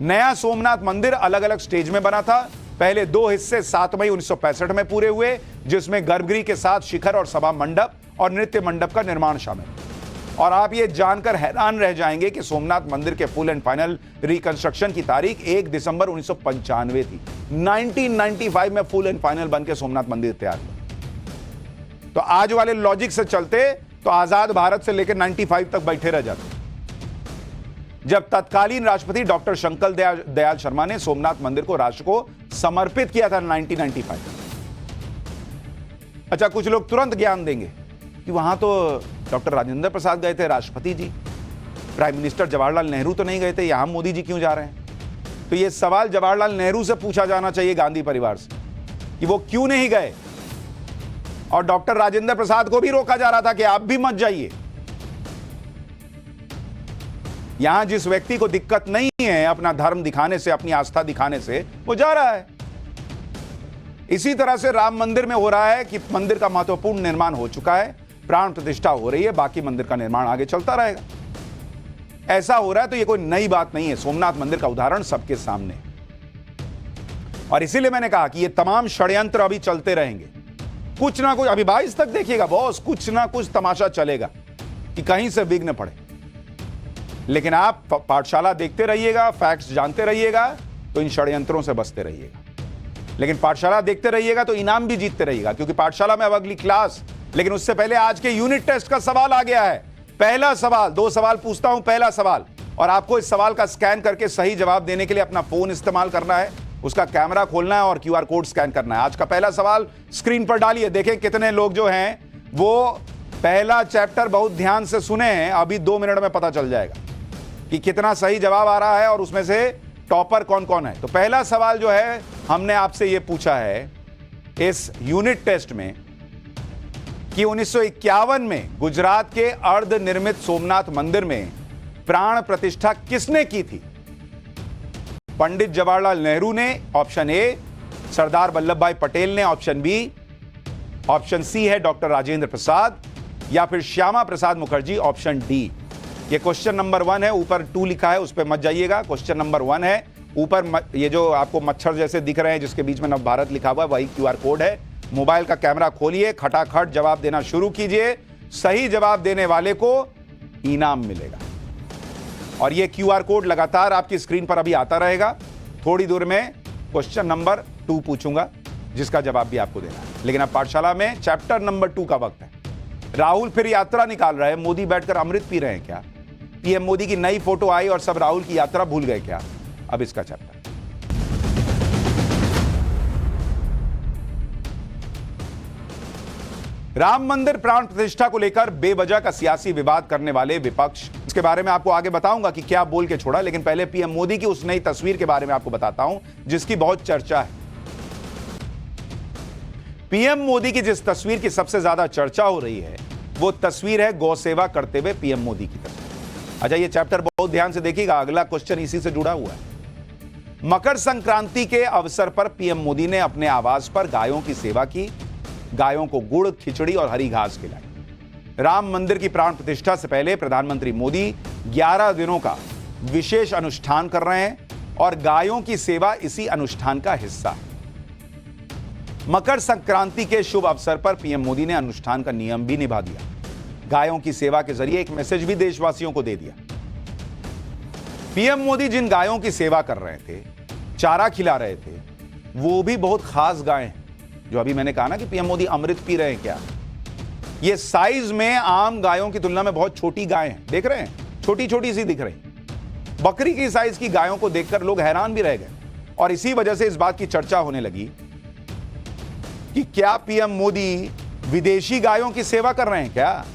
नया सोमनाथ मंदिर अलग अलग स्टेज में बना था। पहले दो हिस्से 7 मई 1965 में पूरे हुए, जिसमें गर्भगृह के साथ शिखर और सभा मंडप और नृत्य मंडप का निर्माण शामिल। और आप ये जानकर हैरान रह जाएंगे कि सोमनाथ मंदिर के फुल एंड फाइनल रिकंस्ट्रक्शन की तारीख 1 दिसंबर 1995 थी। 1995 में फुल एंड फाइनल बनकर सोमनाथ मंदिर तैयार हुआ। तो आज वाले लॉजिक से चलते तो आजाद भारत से लेकर 95 तक बैठे रह जाते, जब तत्कालीन राष्ट्रपति डॉक्टर शंकर दयाल शर्मा ने सोमनाथ मंदिर को राष्ट्र को समर्पित किया था 1995। अच्छा, कुछ लोग तुरंत ज्ञान देंगे कि वहां तो डॉक्टर राजेंद्र प्रसाद गए थे, राष्ट्रपति जी, प्राइम मिनिस्टर जवाहरलाल नेहरू तो नहीं गए थे, यहां मोदी जी क्यों जा रहे हैं। तो यह सवाल जवाहरलाल नेहरू से पूछा जाना चाहिए, गांधी परिवार से, कि वो क्यों नहीं गए। और डॉक्टर राजेंद्र प्रसाद को भी रोका जा रहा था कि आप भी मत जाइए। यहां जिस व्यक्ति को दिक्कत नहीं है अपना धर्म दिखाने से, अपनी आस्था दिखाने से, वो जा रहा है। इसी तरह से राम मंदिर में हो रहा है कि मंदिर का महत्वपूर्ण निर्माण हो चुका है, प्राण प्रतिष्ठा हो रही है, बाकी मंदिर का निर्माण आगे चलता रहेगा। ऐसा हो रहा है तो ये कोई नई बात नहीं है। सोमनाथ मंदिर का उदाहरण सबके सामने है। और इसीलिए मैंने कहा कि ये तमाम षड्यंत्र अभी चलते रहेंगे। कुछ ना कुछ, अभी 22 तक देखिएगा बॉस, कुछ ना कुछ तमाशा चलेगा कि कहीं से विघ्न पड़े। लेकिन आप पाठशाला देखते रहिएगा, फैक्ट्स जानते रहिएगा, तो इन षड्यंत्रों से बचते रहिएगा। लेकिन पाठशाला देखते रहिएगा तो इनाम भी जीतते रहिएगा, क्योंकि पाठशाला में अब अगली क्लास। लेकिन उससे पहले आज के यूनिट टेस्ट का सवाल आ गया है। पहला सवाल, 2 सवाल पूछता हूं, पहला सवाल, और आपको इस सवाल का स्कैन करके सही जवाब देने के लिए अपना फोन इस्तेमाल करना है, उसका कैमरा खोलना है और QR कोड स्कैन करना है। आज का पहला सवाल स्क्रीन पर डालिए, देखें कितने लोग जो हैं वो पहला चैप्टर बहुत ध्यान से सुने हैं। अभी 2 मिनट में पता चल जाएगा कि कितना सही जवाब आ रहा है और उसमें से टॉपर कौन कौन है। तो पहला सवाल जो है हमने आपसे ये पूछा है इस यूनिट टेस्ट में कि 1951 में गुजरात के अर्धनिर्मित सोमनाथ मंदिर में प्राण प्रतिष्ठा किसने की थी। पंडित जवाहरलाल नेहरू ने, ऑप्शन ए, सरदार वल्लभ भाई पटेल ने, ऑप्शन बी, ऑप्शन सी है डॉक्टर राजेंद्र प्रसाद, या फिर श्यामा प्रसाद मुखर्जी, ऑप्शन डी। ये क्वेश्चन नंबर 1 है, ऊपर 2 लिखा है, उस पर मत जाइएगा। क्वेश्चन नंबर 1 है, ऊपर ये जो आपको मच्छर जैसे दिख रहे हैं जिसके बीच में नव भारत लिखा हुआ है, वही QR कोड है। मोबाइल का कैमरा खोलिए, खटाखट जवाब देना शुरू कीजिए। सही जवाब देने वाले को इनाम मिलेगा और ये QR कोड लगातार आपकी स्क्रीन पर अभी आता रहेगा। थोड़ी दूर में क्वेश्चन नंबर 2 पूछूंगा जिसका जवाब भी आपको देना है। लेकिन अब पाठशाला में चैप्टर नंबर 2 का वक्त है। राहुल फिर यात्रा निकाल रहे हैं। मोदी बैठकर अमृत पी रहे हैं क्या? PM मोदी की नई फोटो आई और सब राहुल की यात्रा भूल गए क्या? अब इसका चैप्टर राम मंदिर प्राण प्रतिष्ठा को लेकर बेवजह का सियासी विवाद करने वाले विपक्ष, इसके बारे में आपको आगे बताऊंगा कि क्या बोल के छोड़ा, लेकिन पहले पीएम मोदी की उस नई तस्वीर के बारे में आपको बताता हूं जिसकी बहुत चर्चा है। पीएम मोदी की जिस तस्वीर की सबसे ज्यादा चर्चा हो रही है वो तस्वीर है गौ सेवा करते हुए पीएम मोदी की तस्वीर। अच्छा, ये चैप्टर बहुत ध्यान से देखिएगा, अगला क्वेश्चन इसी से जुड़ा हुआ है। मकर संक्रांति के अवसर पर पीएम मोदी ने अपने आवास पर गायों की सेवा की, गायों को गुड़, खिचड़ी और हरी घास खिलाई। राम मंदिर की प्राण प्रतिष्ठा से पहले प्रधानमंत्री मोदी 11 दिनों का विशेष अनुष्ठान कर रहे हैं और गायों की सेवा इसी अनुष्ठान का हिस्सा है। मकर संक्रांति के शुभ अवसर पर पीएम मोदी ने अनुष्ठान का नियम भी निभा दिया। गायों की सेवा के जरिए एक मैसेज भी देशवासियों को दे दिया। पीएम मोदी जिन गायों की सेवा कर रहे थे, चारा खिला रहे थे, वो भी बहुत खास गाय हैं। जो अभी मैंने कहा ना कि पीएम मोदी अमृत पी रहे हैं, क्या ये साइज में आम गायों की तुलना में बहुत छोटी गाय हैं। देख रहे हैं, छोटी छोटी सी दिख रही। बकरी की साइज की गायों को देखकर लोग हैरान भी रह गए और इसी वजह से इस बात की चर्चा होने लगी कि क्या पीएम मोदी विदेशी गायों की सेवा कर रहे हैं क्या?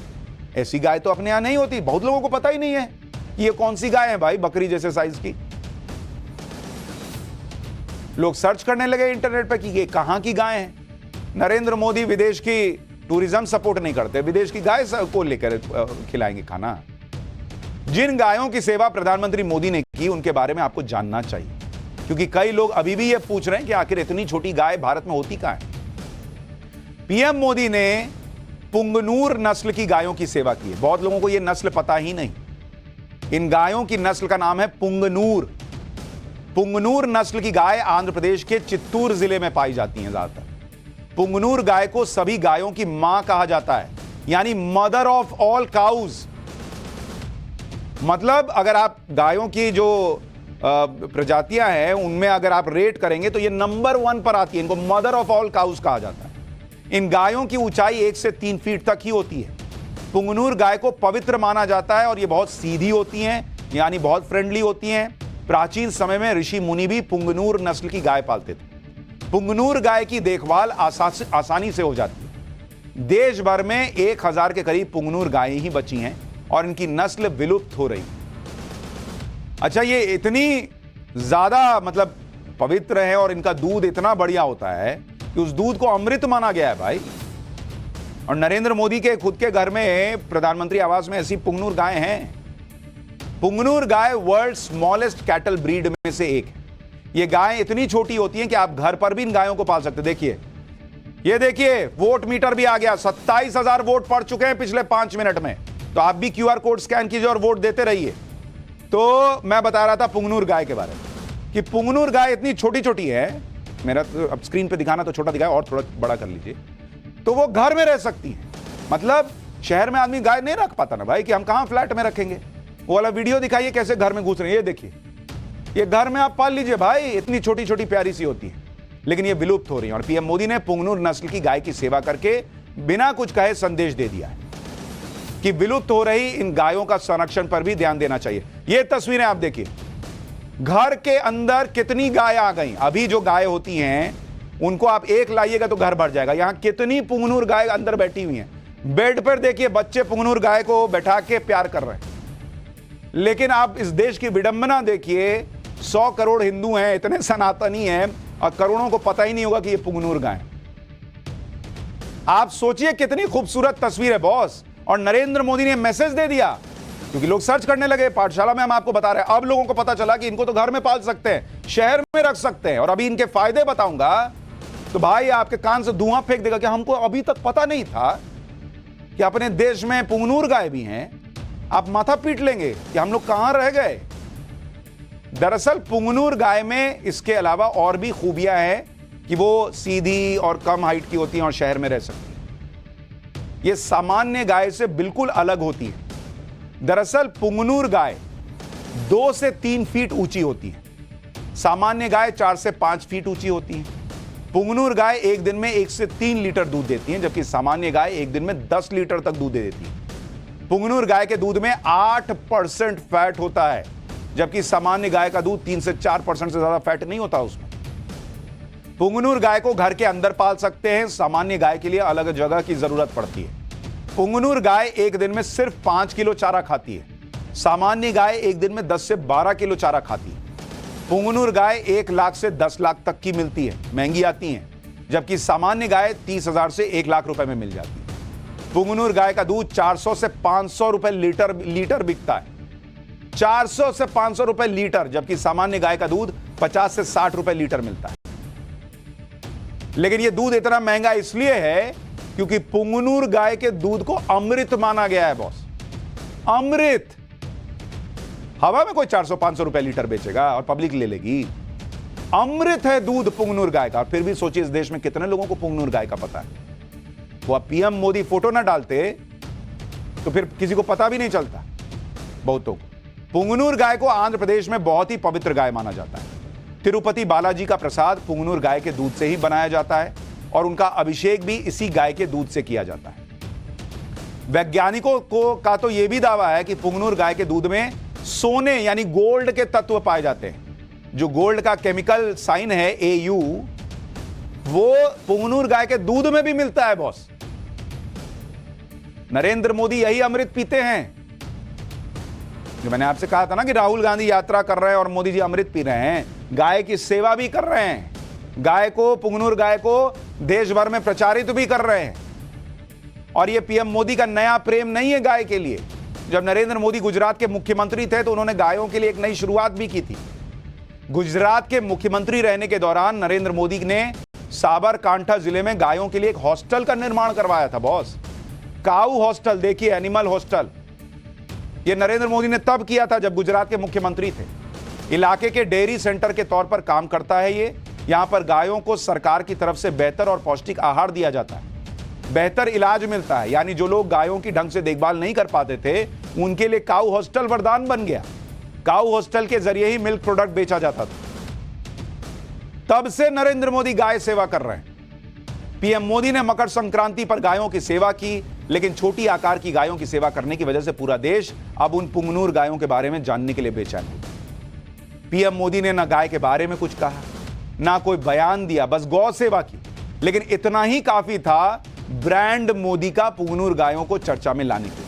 ऐसी गाय तो अपने यहां नहीं होती। बहुत लोगों को पता ही नहीं है कि ये कौन सी गाय है भाई, बकरी जैसे साइज की। लोग सर्च करने लगे इंटरनेट पर कि ये कहां की गाय है। नरेंद्र मोदी विदेश की टूरिज्म सपोर्ट नहीं करते, विदेश की गाय को लेकर खिलाएंगे खाना। जिन गायों की सेवा प्रधानमंत्री मोदी ने की उनके बारे में आपको जानना चाहिए, क्योंकि कई लोग अभी भी ये पूछ रहे हैं कि आखिर इतनी छोटी गाय भारत में होती कहां है। पीएम मोदी ने पुंगनूर नस्ल की गायों की सेवा की है। बहुत लोगों को यह नस्ल पता ही नहीं। इन गायों की नस्ल का नाम है पुंगनूर। पुंगनूर नस्ल की गाय आंध्र प्रदेश के चित्तूर जिले में पाई जाती हैं ज्यादातर। पुंगनूर गाय को सभी गायों की मां कहा जाता है, यानी मदर ऑफ ऑल काउज। मतलब अगर आप गायों की जो प्रजातियां हैं उनमें अगर आप रेट करेंगे तो ये नंबर 1 पर आती है। इनको मदर ऑफ ऑल काउज कहा जाता है। इन गायों की ऊंचाई 1 से 3 फीट तक ही होती है। पुंगनूर गाय को पवित्र माना जाता है और ये बहुत सीधी होती हैं, यानी बहुत फ्रेंडली होती हैं। प्राचीन समय में ऋषि मुनि भी पुंगनूर नस्ल की गाय पालते थे। पुंगनूर गाय की देखभाल आसानी से हो जाती है। देश भर में 1000 के करीब पुंगनूर गायें ही बची हैं और इनकी नस्ल विलुप्त हो रही। अच्छा, ये इतनी ज्यादा मतलब पवित्र है और इनका दूध इतना बढ़िया होता है कि उस दूध को अमृत माना गया है भाई। और नरेंद्र मोदी के खुद के घर में प्रधानमंत्री आवास में ऐसी पुंगनूर गाय हैं। पुंगनूर गाय वर्ल्ड स्मॉलेस्ट कैटल ब्रीड में से एक है। ये गाय इतनी छोटी होती हैं कि आप घर पर भी इन गायों को पाल सकते। देखिए, ये देखिए, वोट मीटर भी आ गया। 27,000 वोट पड़ चुके हैं पिछले 5 मिनट में। तो आप भी QR कोड स्कैन कीजिए और वोट देते रहिए। तो मैं बता रहा था पुंगनूर गाय के बारे में कि पुंगनूर गाय इतनी छोटी छोटी है। मेरा तो अब स्क्रीन पे दिखाना तो छोटा दिखाया, और थोड़ा बड़ा कर लीजिए। तो वो घर में रह सकती है। मतलब शहर में आदमी गाय नहीं रख पाता ना भाई, कि हम कहां फ्लैट में रखेंगे। वो वाला वीडियो दिखाइए कैसे घर में घुस रहे हैं। ये देखिए, ये घर में आप पाल लीजिए भाई। इतनी छोटी छोटी प्यारी सी होती है, लेकिन ये विलुप्त हो रही है। और पीएम मोदी ने पुंगनूर नस्ल की गाय की सेवा करके बिना कुछ कहे संदेश दे दिया है कि विलुप्त हो रही इन गायों का संरक्षण पर भी ध्यान देना चाहिए। ये तस्वीरें आप देखिए, घर के अंदर कितनी गाय आ गई। अभी जो गाय होती हैं उनको आप एक लाइएगा तो घर भर जाएगा। यहां कितनी पुंगनूर गाय अंदर बैठी हुई हैं। बेड पर देखिए, बच्चे पुंगनूर गाय को बैठा के प्यार कर रहे हैं। लेकिन आप इस देश की विडंबना देखिए, 100 करोड़ हिंदू हैं, इतने सनातनी हैं, और करोड़ों को पता ही नहीं होगा कि ये पुंगनूर गाय। आप सोचिए कितनी खूबसूरत तस्वीर है बॉस। और नरेंद्र मोदी ने मैसेज दे दिया, क्योंकि लोग सर्च करने लगे। पाठशाला में हम आपको बता रहे हैं, अब लोगों को पता चला कि इनको तो घर में पाल सकते हैं, शहर में रख सकते हैं। और अभी इनके फायदे बताऊंगा तो भाई आपके कान से धुआं फेंक देगा कि हमको अभी तक पता नहीं था कि अपने देश में पुंगनूर गाय भी हैं। आप माथा पीट लेंगे कि हम लोग कहां रह गए। दरअसल पुंगनूर गाय में इसके अलावा और भी खूबियां हैं कि वो सीधी और कम हाइट की होती हैं और शहर में रह सकती हैं। ये सामान्य गाय से बिल्कुल अलग होती है। दरअसल पुंगनूर गाय 2 से 3 फीट ऊंची होती है। सामान्य गाय 4 से 5 फीट ऊंची होती है। पुंगनूर गाय एक दिन में 1 से 3 लीटर दूध देती है, जबकि सामान्य गाय एक दिन में 10 लीटर तक दूध दे देती है। पुंगनूर गाय के दूध में 8% फैट होता है, जबकि सामान्य गाय का दूध 3 से 4% से ज्यादा फैट नहीं होता उसमें। पुंगनूर गाय को घर के अंदर पाल सकते हैं, सामान्य गाय के लिए अलग जगह की जरूरत पड़ती है। पुंगनूर गाय एक दिन में सिर्फ 5 किलो चारा खाती है, सामान्य गाय एक दिन में 10 से 12 किलो चारा खाती है। पुंगनूर गाय 1 लाख से 10 लाख तक की मिलती है, महंगी आती है, जबकि सामान्य गाय 30,000 से 1 लाख रुपए में मिल जाती है। पुंगनूर गाय का दूध 400 से 500 रुपए लीटर बिकता है, 400 से 500 रुपए लीटर, जबकि सामान्य गाय का दूध 50 से 60 रुपए लीटर मिलता है। लेकिन यह दूध इतना महंगा इसलिए है क्योंकि पुंगनूर गाय के दूध को अमृत माना गया है बॉस। अमृत। हवा में कोई 400-500 रुपए लीटर बेचेगा और पब्लिक ले लेगी? अमृत है दूध पुंगनूर गाय का। फिर भी सोचिए इस देश में कितने लोगों को पुंगनूर गाय का पता है। वो पीएम मोदी फोटो ना डालते तो फिर किसी को पता भी नहीं चलता। बहुतों को पुंगनूर गाय को आंध्र प्रदेश में बहुत ही पवित्र गाय माना जाता है। तिरुपति बालाजी का प्रसाद पुंगनूर गाय के दूध से ही बनाया जाता है और उनका अभिषेक भी इसी गाय के दूध से किया जाता है। वैज्ञानिकों का तो यह भी दावा है कि पुंगनूर गाय के दूध में सोने यानी गोल्ड के तत्व पाए जाते हैं। जो गोल्ड का केमिकल साइन है AU, वो पुंगनूर गाय के दूध में भी मिलता है बॉस। नरेंद्र मोदी यही अमृत पीते हैं। जो मैंने आपसे कहा था ना कि राहुल गांधी यात्रा कर रहे हैं और मोदी जी अमृत पी रहे हैं, गाय की सेवा भी कर रहे हैं, गाय को, पुंगनूर गाय को देश भर में प्रचारित भी कर रहे हैं। और यह पीएम मोदी का नया प्रेम नहीं है गाय के लिए। जब नरेंद्र मोदी गुजरात के मुख्यमंत्री थे तो उन्होंने गायों के लिए एक नई शुरुआत भी की थी। गुजरात के मुख्यमंत्री रहने के दौरान नरेंद्र मोदी ने साबरकांठा जिले में गायों के लिए एक हॉस्टल का निर्माण करवाया था बॉस। काऊ हॉस्टल, देखिए, एनिमल हॉस्टल। यह नरेंद्र मोदी ने तब किया था जब गुजरात के मुख्यमंत्री थे। इलाके के डेयरी सेंटर के तौर पर काम करता है ये। यहां पर गायों को सरकार की तरफ से बेहतर और पौष्टिक आहार दिया जाता है, बेहतर इलाज मिलता है। यानी जो लोग गायों की ढंग से देखभाल नहीं कर पाते थे उनके लिए काऊ हॉस्टल वरदान बन गया। काऊ हॉस्टल के जरिए ही मिल्क प्रोडक्ट बेचा जाता था। तब से नरेंद्र मोदी गाय सेवा कर रहे हैं। पीएम मोदी ने मकर संक्रांति पर गायों की सेवा की, लेकिन छोटी आकार की गायों की सेवा करने की वजह से पूरा देश अब उन पुंगनूर गायों के बारे में जानने के लिए बेचैन है। पीएम मोदी ने ना गाय के बारे में कुछ कहा, ना कोई बयान दिया, बस गौ सेवा की। लेकिन इतना ही काफी था ब्रांड मोदी का पुंगनूर गायों को चर्चा में लाने के लिए।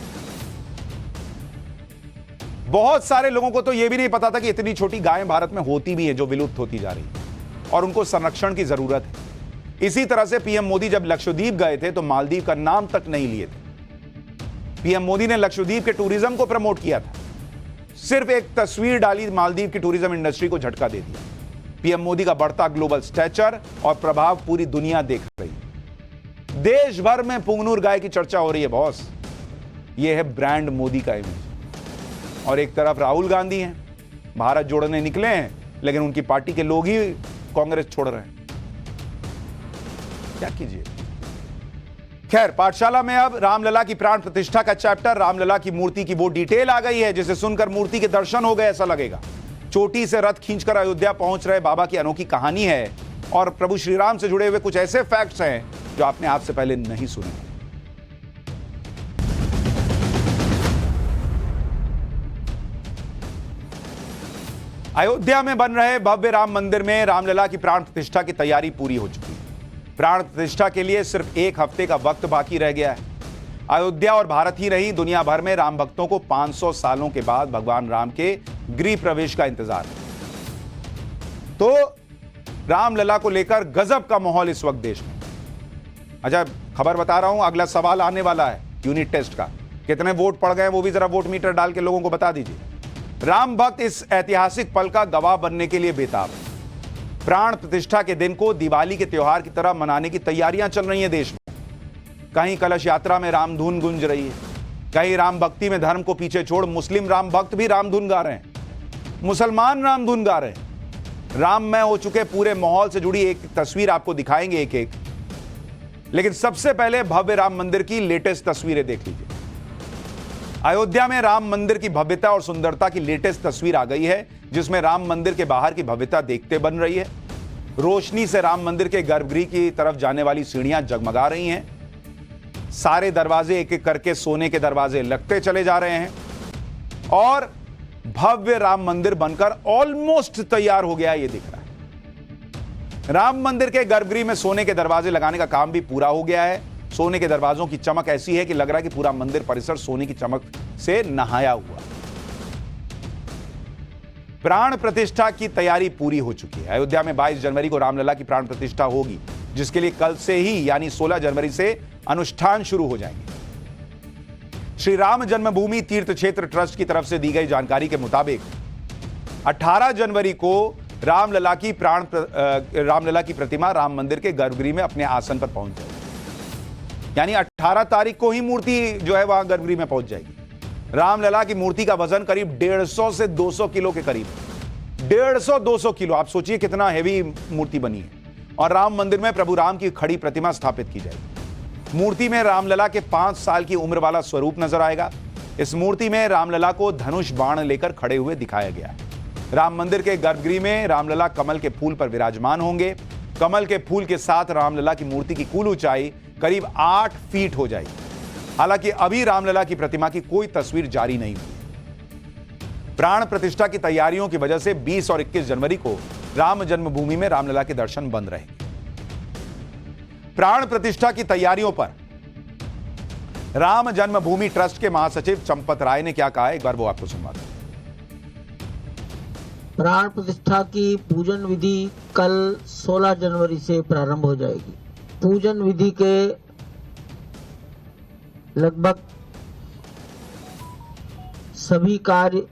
बहुत सारे लोगों को तो यह भी नहीं पता था कि इतनी छोटी गायें भारत में होती भी है जो विलुप्त होती जा रही है और उनको संरक्षण की जरूरत है। इसी तरह से पीएम मोदी जब लक्षद्वीप गए थे तो मालदीव का नाम तक नहीं लिए थे। पीएम मोदी ने लक्षद्वीप के टूरिज्म को प्रमोट किया था। सिर्फ एक तस्वीर डाली, मालदीव की टूरिज्म इंडस्ट्री को झटका दे दिया। पीएम मोदी का बढ़ता ग्लोबल स्टैचर और प्रभाव पूरी दुनिया देख रही है। देश भर में पुंगनूर गाय की चर्चा हो रही है बॉस। यह है ब्रांड मोदी का इमेज। और एक तरफ राहुल गांधी हैं, भारत जोड़ने निकले हैं, लेकिन उनकी पार्टी के लोग ही कांग्रेस छोड़ रहे हैं। क्या कीजिए। खैर, पाठशाला में अब रामलला की प्राण प्रतिष्ठा का चैप्टर, रामलला की मूर्ति की वो डिटेल आ गई है जिसे सुनकर मूर्ति के दर्शन हो गए ऐसा लगेगा। चोटी से रथ खींचकर अयोध्या पहुंच रहे बाबा की अनोखी कहानी है और प्रभु श्री राम से जुड़े हुए कुछ ऐसे फैक्ट्स हैं जो आपने आपसे पहले नहीं सुने। अयोध्या में बन रहे भव्य राम मंदिर में रामलला की प्राण प्रतिष्ठा की तैयारी पूरी हो चुकी है। प्राण प्रतिष्ठा के लिए सिर्फ 1 हफ्ते का वक्त बाकी रह गया है। अयोध्या और भारत ही नहीं, दुनिया भर में राम भक्तों को 500 सालों के बाद भगवान राम के गृह प्रवेश का इंतजार है। तो रामलला को लेकर गजब का माहौल इस वक्त देश में। अच्छा, खबर बता रहा हूं, अगला सवाल आने वाला है यूनिट टेस्ट का। कितने वोट पड़ गए वो भी जरा वोट मीटर डाल के लोगों को बता दीजिए। राम भक्त इस ऐतिहासिक पल का गवाह बनने के लिए बेताब है। प्राण प्रतिष्ठा के दिन को दिवाली के त्योहार की तरह मनाने की तैयारियां चल रही हैं देश में। कहीं कलश यात्रा में रामधुन गूंज रही है, कहीं राम भक्ति में धर्म को पीछे छोड़ मुस्लिम राम भक्त भी रामधुन गा रहे हैं, मुसलमान रामधुन गा रहे हैं। राममय हो चुके पूरे माहौल से जुड़ी एक तस्वीर आपको दिखाएंगे एक एक। लेकिन सबसे पहले भव्य राम मंदिर की लेटेस्ट तस्वीरें देख लीजिए। अयोध्या में राम मंदिर की भव्यता और सुंदरता की लेटेस्ट तस्वीर आ गई है, जिसमें राम मंदिर के बाहर की भव्यता देखते बन रही है। रोशनी से राम मंदिर के गर्भगृह की तरफ जाने वाली सीढ़ियां जगमगा रही हैं। सारे दरवाजे एक एक करके सोने के दरवाजे लगते चले जा रहे हैं और भव्य राम मंदिर बनकर ऑलमोस्ट तैयार हो गया, ये दिख रहा है। राम मंदिर के गर्भगृह में सोने के दरवाजे लगाने का काम भी पूरा हो गया है। सोने के दरवाजों की चमक ऐसी है कि लग रहा है कि पूरा मंदिर परिसर सोने की चमक से नहाया हुआ। प्राण प्रतिष्ठा की तैयारी पूरी हो चुकी है। अयोध्या में 22 जनवरी को रामलला की प्राण प्रतिष्ठा होगी, जिसके लिए कल से ही यानी 16 जनवरी से अनुष्ठान शुरू हो जाएंगे। श्री राम जन्मभूमि तीर्थ क्षेत्र ट्रस्ट की तरफ से दी गई जानकारी के मुताबिक 18 जनवरी को रामलला की प्रतिमा राम मंदिर के गर्भगृह में अपने आसन पर पहुंच जाएगी। यानी 18 तारीख को ही मूर्ति जो है वहां गर्भगृह में पहुंच जाएगी। रामलला की मूर्ति का वजन करीब 150 से 200 किलो के करीब, 150-200 किलो। आप सोचिए कितना हेवी मूर्ति बनी है। और राम मंदिर में प्रभु राम की खड़ी प्रतिमा स्थापित की जाएगी। मूर्ति में रामलला के 5 साल की उम्र वाला स्वरूप नजर आएगा। इस मूर्ति में रामलला को धनुष बाण लेकर खड़े हुए दिखाया गया है। राम मंदिर के गर्भगृह में रामलला कमल के फूल पर विराजमान होंगे। कमल के फूल के साथ रामलला की मूर्ति की कुल ऊंचाई करीब 8 फीट हो जाएगी। हालांकि अभी रामलला की प्रतिमा की कोई तस्वीर जारी नहीं हुई। प्राण प्रतिष्ठा की तैयारियों की वजह से 20 और 21 जनवरी को राम जन्मभूमि में रामलला के दर्शन बंद रहेंगे। प्राण प्रतिष्ठा की तैयारियों पर राम जन्मभूमि ट्रस्ट के महासचिव चंपत राय ने क्या कहा है, एक बार वो आपको सुनवाते हैं। प्राण प्रतिष्ठा की पूजन विधि कल 16 जनवरी से प्रारंभ हो जाएगी। पूजन विधि के लगभग सभी कार्य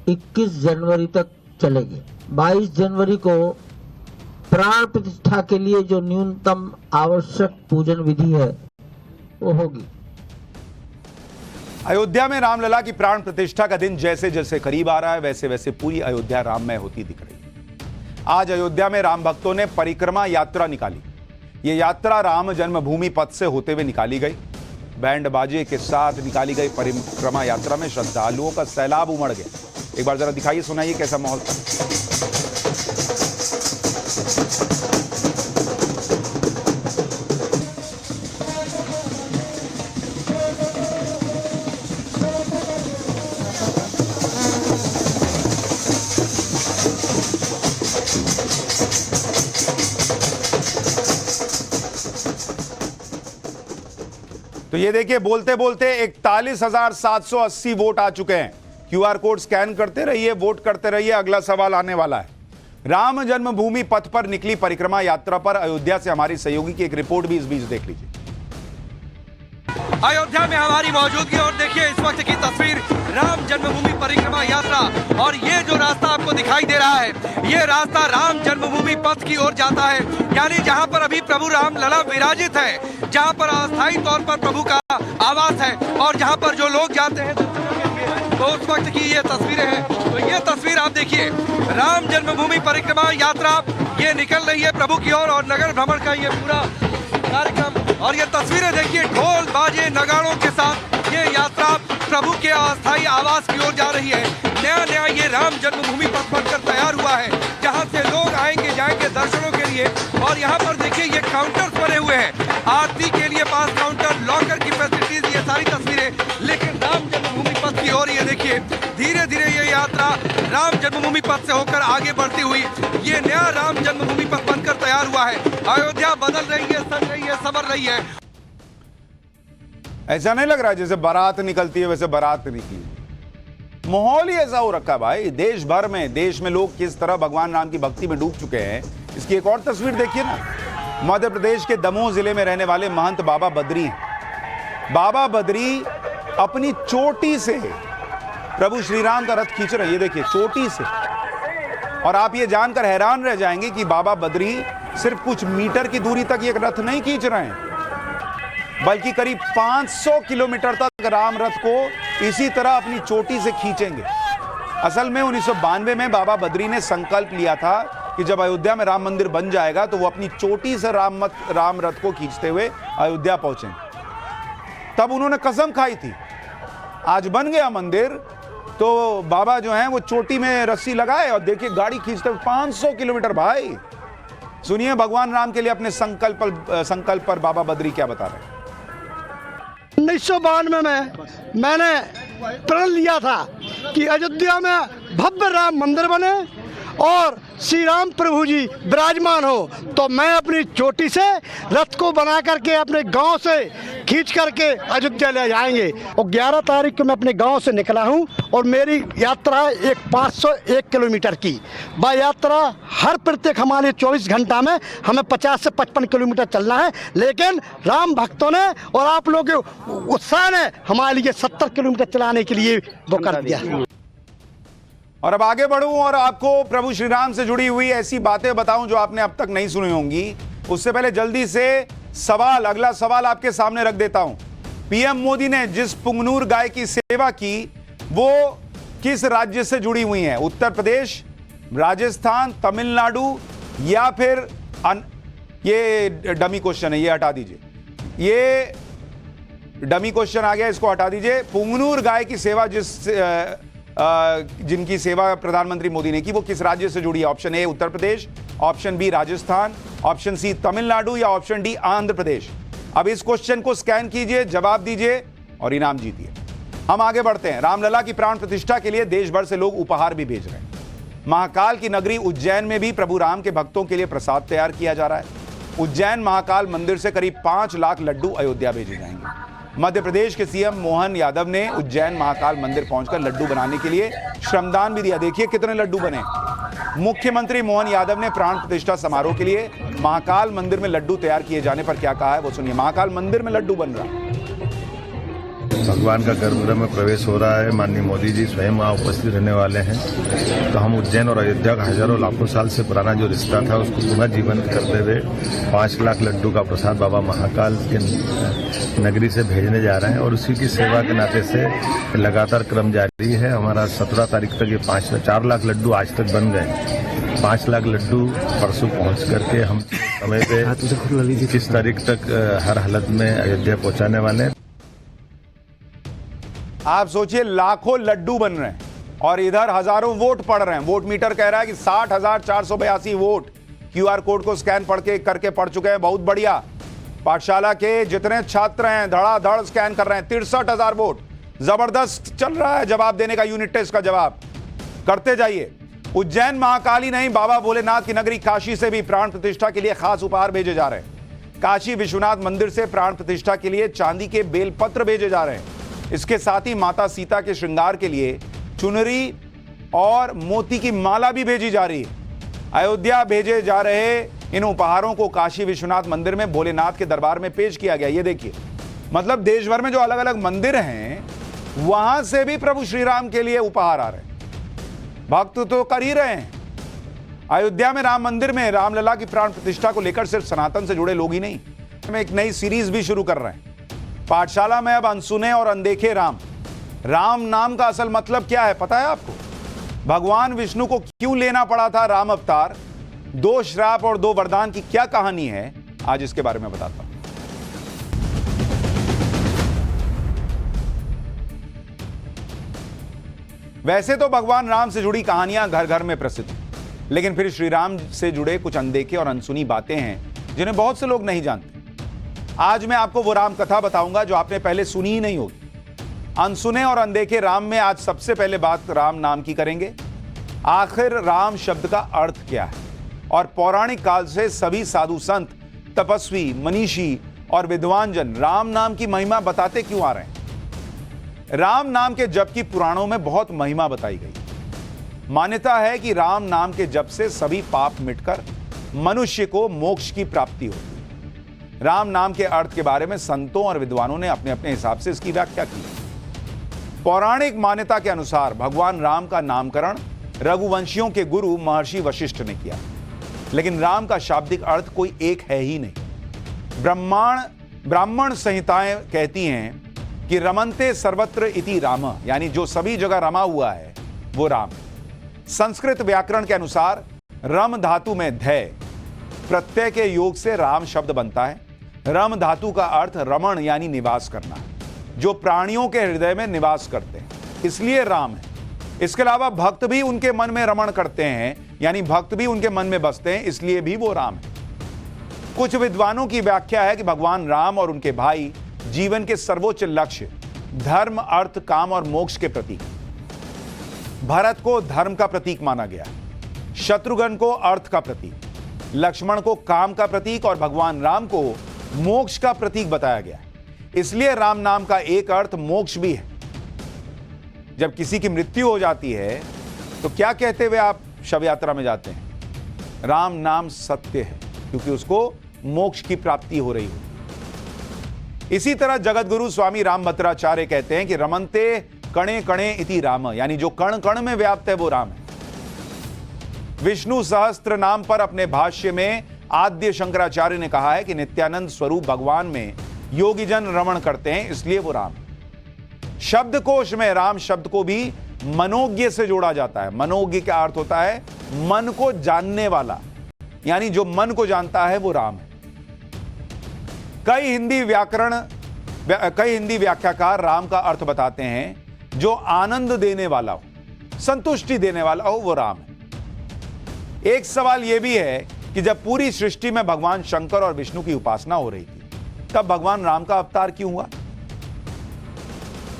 21 जनवरी तक चलेंगे। 22 जनवरी को प्राण प्रतिष्ठा के लिए जो न्यूनतम आवश्यक पूजन विधि है वो होगी। अयोध्या में रामलला की प्राण प्रतिष्ठा का दिन जैसे जैसे करीब आ रहा है, वैसे वैसे पूरी अयोध्या राममय होती दिख रही है। आज अयोध्या में राम भक्तों ने परिक्रमा यात्रा निकाली। ये यात्रा राम जन्मभूमि पथ से होते हुए निकाली गई। बैंड बाजे के साथ निकाली गई परिक्रमा यात्रा में श्रद्धालुओं का सैलाब उमड़ गया। एक बार जरा दिखाइए, सुनाइए कैसा माहौल था। तो ये देखिए, बोलते बोलते 41,780 वोट आ चुके हैं। क्यूआर कोड स्कैन करते रहिए, वोट करते रहिए। अगला सवाल आने वाला है। राम जन्मभूमि पथ पर निकली परिक्रमा यात्रा पर अयोध्या से हमारी सहयोगी की एक रिपोर्ट भी इस बीच देख लीजिए। अयोध्या में हमारी मौजूदगी और देखिए इस वक्त की तस्वीर राम जन्मभूमि परिक्रमा यात्रा। और ये जो रास्ता आपको दिखाई दे रहा है, ये रास्ता राम जन्मभूमि पथ की ओर जाता है। यानी जहां पर अभी प्रभु राम लला विराजित है, जहां पर अस्थायी तौर पर प्रभु का आवास है और जहां पर जो लोग जाते हैं तो उस वक्त की ये तस्वीरें हैं। तो ये तस्वीर आप देखिए, राम जन्मभूमि परिक्रमा यात्रा ये निकल रही है प्रभु की ओर और नगर भ्रमण का ये पूरा कार्यक्रम। और ये तस्वीरें देखिए, ढोल बाजे नगाड़ों के साथ ये यात्रा प्रभु के अस्थायी आवास की ओर जा रही है। नया नया ये राम जन्मभूमि पथ बनकर तैयार हुआ है, जहां से लोग आएंगे जाएंगे दर्शनों के लिए। और यहाँ पर देखिए ये काउंटर्स बने हुए हैं, आरती के लिए पास काउंटर, लॉकर की फैसिलिटीज, ये सारी तस्वीरें। लेकिन राम जन्मभूमि पथ की ओर ये देखिए धीरे धीरे ये यात्रा राम जन्मभूमि पथ से होकर आगे बढ़ती हुई ये नया राम जन्मभूमि पथ बनकर तैयार हुआ है। अयोध्या बदल रही है, सज रही है, संवर रही है। ऐसा नहीं लग रहा है जैसे बारात निकलती है वैसे बारात निकली। माहौल ही ऐसा हो रखा है भाई। देश भर में, देश में लोग किस तरह भगवान राम की भक्ति में डूब चुके हैं, इसकी एक और तस्वीर देखिए ना। मध्य प्रदेश के दमोह जिले में रहने वाले महंत बाबा बद्री, बाबा बद्री अपनी चोटी से प्रभु श्री राम का रथ खींच रहे हैं। ये देखिए चोटी से। और आप ये जानकर हैरान रह जाएंगे कि बाबा बद्री सिर्फ कुछ मीटर की दूरी तक ये रथ नहीं खींच रहे हैं, बल्कि करीब 500 किलोमीटर तक राम रथ को इसी तरह अपनी चोटी से खींचेंगे। असल में 1992 में बाबा बद्री ने संकल्प लिया था कि जब अयोध्या में राम मंदिर बन जाएगा तो वो अपनी चोटी से राम रथ को खींचते हुए अयोध्या पहुंचेंगे। तब उन्होंने कसम खाई थी। आज बन गया मंदिर तो बाबा जो हैं वो चोटी में रस्सी लगाए और देखिए गाड़ी खींचते हुए 500 किलोमीटर। भाई सुनिए भगवान राम के लिए अपने संकल्प पर बाबा बद्री क्या बता रहे हैं। 1992 में मैंने प्रण लिया था कि अयोध्या में भव्य राम मंदिर बने और श्री राम प्रभु जी विराजमान हो, तो मैं अपनी चोटी से रथ को बना करके अपने गांव से खींच करके अयोध्या ले जाएंगे। और 11 तारीख को मैं अपने गांव से निकला हूं और मेरी यात्रा एक 501 किलोमीटर की। वह यात्रा हर प्रत्येक हमारे 24 घंटा में हमें 50 से 55 किलोमीटर चलना है, लेकिन राम भक्तों ने और आप लोगों के उत्साह ने हमारे लिए 70 किलोमीटर चलाने के लिए वो कर दिया। और अब आगे बढ़ूं और आपको प्रभु श्री राम से जुड़ी हुई ऐसी बातें बताऊं जो आपने अब तक नहीं सुनी होंगी। उससे पहले जल्दी से अगला सवाल आपके सामने रख देता हूं। पीएम मोदी ने जिस पुंगनूर गाय की सेवा की वो किस राज्य से जुड़ी हुई है? उत्तर प्रदेश, राजस्थान, तमिलनाडु या फिर ये डमी क्वेश्चन है, ये हटा दीजिए। ये डमी क्वेश्चन आ गया, इसको हटा दीजिए। पुंगनूर गाय की सेवा जिनकी सेवा प्रधानमंत्री मोदी ने की वो किस राज्य से जुड़ी है? Option A Uttar Pradesh, option B Rajasthan, option C Tamil Nadu या ऑप्शन डी आंध्र प्रदेश। अब इस क्वेश्चन को स्कैन कीजिए, जवाब दीजिए और इनाम जीतिए। हम आगे बढ़ते हैं। रामलला की प्राण प्रतिष्ठा के लिए देश भर से लोग उपहार भी भेज रहे हैं। महाकाल की नगरी उज्जैन में भी प्रभु राम के भक्तों के लिए प्रसाद तैयार किया जा रहा है। उज्जैन महाकाल मंदिर से करीब 5 लाख लड्डू अयोध्या भेजे जाएंगे। मध्य प्रदेश के सीएम मोहन यादव ने उज्जैन महाकाल मंदिर पहुंचकर लड्डू बनाने के लिए श्रमदान भी दिया। देखिए कितने लड्डू बने। मुख्यमंत्री मोहन यादव ने प्राण प्रतिष्ठा समारोह के लिए महाकाल मंदिर में लड्डू तैयार किए जाने पर क्या कहा है वो सुनिए। महाकाल मंदिर में लड्डू बन रहा है। भगवान का गर्भगृह में प्रवेश हो रहा है। माननीय मोदी जी स्वयं वहाँ उपस्थित रहने वाले हैं। तो हम उज्जैन और अयोध्या का हजारों लाखों साल से पुराना जो रिश्ता था उसको पुनः जीवंत करते हुए 5 लाख लड्डू का प्रसाद बाबा महाकाल के नगरी से भेजने जा रहे हैं और उसी की सेवा के नाते से लगातार क्रम जारी है। हमारा 17 तारीख तक ये 4 लाख लड्डू आज तक बन गए। 5 लाख लड्डू परसों पहुंच करके हम समय पे 21 तारीख तक हर हालत में अयोध्या पहुंचाने वाले हैं। आप सोचिए लाखों लड्डू बन रहे हैं और इधर हजारों वोट पड़ रहे हैं। वोट मीटर कह रहा है कि 60,482 वोट क्यूआर कोड को स्कैन करके पड़ चुके हैं। बहुत बढ़िया। पाठशाला के जितने छात्र हैं धड़ाधड़ स्कैन कर रहे हैं। 63,000 वोट। जबरदस्त चल रहा है जवाब देने का। यूनिट टेस्ट का जवाब करते जाइए। उज्जैन महाकाली नहीं, बाबा भोलेनाथ की नगरी काशी से भी प्राण प्रतिष्ठा के लिए खास उपहार भेजे जा रहे हैं। काशी विश्वनाथ मंदिर से प्राण प्रतिष्ठा के लिए चांदी के बेलपत्र भेजे जा रहे हैं। इसके साथ ही माता सीता के श्रृंगार के लिए चुनरी और मोती की माला भी भेजी जा रही है। अयोध्या भेजे जा रहे इन उपहारों को काशी विश्वनाथ मंदिर में भोलेनाथ के दरबार में पेश किया गया। ये देखिए, मतलब देश भर में जो अलग अलग मंदिर हैं वहां से भी प्रभु श्री राम के लिए उपहार आ रहे हैं। भक्त तो कर ही रहे हैं। अयोध्या में राम मंदिर में रामलला की प्राण प्रतिष्ठा को लेकर सिर्फ सनातन से जुड़े लोग ही नहीं, हम एक नई सीरीज भी शुरू कर रहे हैं। पाठशाला में अब अनसुने और अनदेखे राम। राम नाम का असल मतलब क्या है पता है आपको? भगवान विष्णु को क्यों लेना पड़ा था राम अवतार? 2 श्राप और 2 वरदान की क्या कहानी है, आज इसके बारे में बताता हूं। वैसे तो भगवान राम से जुड़ी कहानियां घर घर में प्रसिद्ध हैं, लेकिन फिर श्री राम से जुड़े कुछ अनदेखे और अनसुनी बातें हैं जिन्हें बहुत से लोग नहीं जानते। आज मैं आपको वो राम कथा बताऊंगा जो आपने पहले सुनी ही नहीं होगी। अनसुने और अनदेखे राम में आज सबसे पहले बात राम नाम की करेंगे। आखिर राम शब्द का अर्थ क्या है और पौराणिक काल से सभी साधु संत, तपस्वी, मनीषी और विद्वान जन राम नाम की महिमा बताते क्यों आ रहे हैं। राम नाम के जप की पुराणों में बहुत महिमा बताई गई। मान्यता है कि राम नाम के जप से सभी पाप मिटकर मनुष्य को मोक्ष की प्राप्ति होती है। राम नाम के अर्थ के बारे में संतों और विद्वानों ने अपने अपने हिसाब से इसकी व्याख्या की। पौराणिक मान्यता के अनुसार भगवान राम का नामकरण रघुवंशियों के गुरु महर्षि वशिष्ठ ने किया, लेकिन राम का शाब्दिक अर्थ कोई एक है ही नहीं। ब्राह्मण संहिताएं कहती हैं कि रमन्ते सर्वत्र इति राम, यानी जो सभी जगह रमा हुआ है वो राम है। संस्कृत व्याकरण के अनुसार रम धातु में धय प्रत्यय के योग से राम शब्द बनता है। रम धातु का अर्थ रमण यानी निवास करना, जो प्राणियों के हृदय में निवास करते हैं, इसलिए राम है। इसके अलावा भक्त भी उनके मन में रमण करते हैं, यानी भक्त भी उनके मन में बसते हैं, इसलिए भी वो राम है। कुछ विद्वानों की व्याख्या है कि भगवान राम और उनके भाई जीवन के सर्वोच्च लक्ष्य धर्म, अर्थ, काम और मोक्ष के प्रतीक। भरत को धर्म का प्रतीक माना गया। शत्रुघ्न को अर्थ का प्रतीक, लक्ष्मण को काम का प्रतीक और भगवान राम को मोक्ष का प्रतीक बताया गया है। इसलिए राम नाम का एक अर्थ मोक्ष भी है। जब किसी की मृत्यु हो जाती है तो क्या कहते हुए आप शव यात्रा में जाते हैं? राम नाम सत्य है, क्योंकि उसको मोक्ष की प्राप्ति हो रही है। इसी तरह जगतगुरु स्वामी राम भद्राचार्य कहते हैं कि रमन्ते कणे कणे इति राम, यानी जो कण कण में व्याप्त है वो राम है। विष्णु सहस्त्र नाम पर अपने भाष्य में आद्य शंकराचार्य ने कहा है कि नित्यानंद स्वरूप भगवान में योगीजन रमण करते हैं, इसलिए वो राम है। शब्दकोश में राम शब्द को भी मनोज्ञ से जोड़ा जाता है। मनोज्ञ का अर्थ होता है मन को जानने वाला, यानी जो मन को जानता है वो राम है। कई हिंदी व्याख्याकार राम का अर्थ बताते हैं जो आनंद देने वाला हो, संतुष्टि देने वाला हो, वो राम है। एक सवाल यह भी है कि जब पूरी सृष्टि में भगवान शंकर और विष्णु की उपासना हो रही थी, तब भगवान राम का अवतार क्यों हुआ?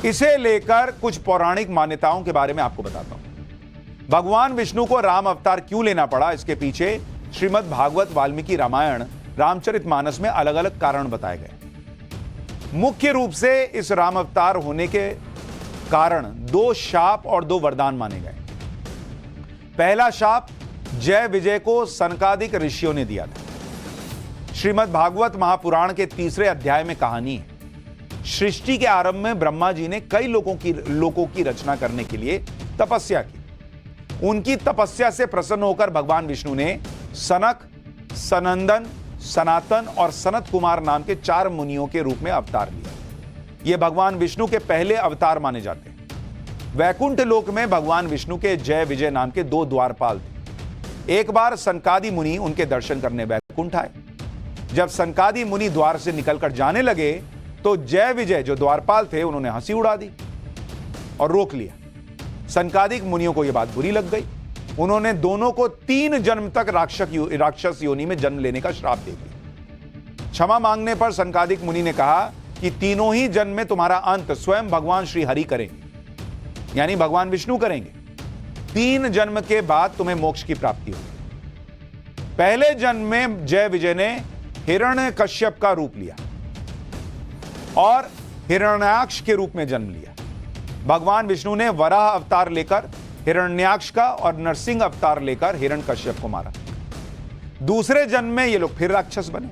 इसे लेकर कुछ पौराणिक मान्यताओं के बारे में आपको बताता हूं। भगवान विष्णु को राम अवतार क्यों लेना पड़ा, इसके पीछे श्रीमद् भागवत, वाल्मीकि रामायण, रामचरितमानस में अलग अलग कारण बताए गए। मुख्य रूप से इस राम अवतार होने के कारण 2 शाप और 2 वरदान माने गए। पहला शाप जय विजय को सनकादिक ऋषियों ने दिया था। श्रीमद् भागवत महापुराण के 3रे अध्याय में कहानी है। सृष्टि के आरंभ में ब्रह्मा जी ने कई लोकों की रचना करने के लिए तपस्या की। उनकी तपस्या से प्रसन्न होकर भगवान विष्णु ने सनक, सनंदन, सनातन और सनत कुमार नाम के 4 मुनियों के रूप में अवतार लिया। ये भगवान विष्णु के पहले अवतार माने जाते हैं। वैकुंठ लोक में भगवान विष्णु के जय विजय नाम के 2 द्वारपाल थे। एक बार सनकादि मुनि उनके दर्शन करने वैकुंठ आए। जब सनकादि मुनि द्वार से निकलकर जाने लगे तो जय विजय जो द्वारपाल थे उन्होंने हंसी उड़ा दी और रोक लिया। सनकादिक मुनियों को यह बात बुरी लग गई। उन्होंने दोनों को 3 जन्म तक राक्षस योनि में जन्म लेने का श्राप दे दिया। क्षमा मांगने पर सनकादिक मुनि ने कहा कि तीनों ही जन्म में तुम्हारा अंत स्वयं भगवान श्री हरि करेंगे, यानी भगवान विष्णु करेंगे। 3 जन्म के बाद तुम्हें मोक्ष की प्राप्ति होगी। पहले जन्म में जय विजय ने हिरण्यकश्यप का रूप लिया और हिरण्याक्ष के रूप में जन्म लिया। भगवान विष्णु ने वराह अवतार लेकर हिरण्याक्ष का और नरसिंह अवतार लेकर हिरण्यकश्यप को मारा। दूसरे जन्म में ये लोग फिर राक्षस बने।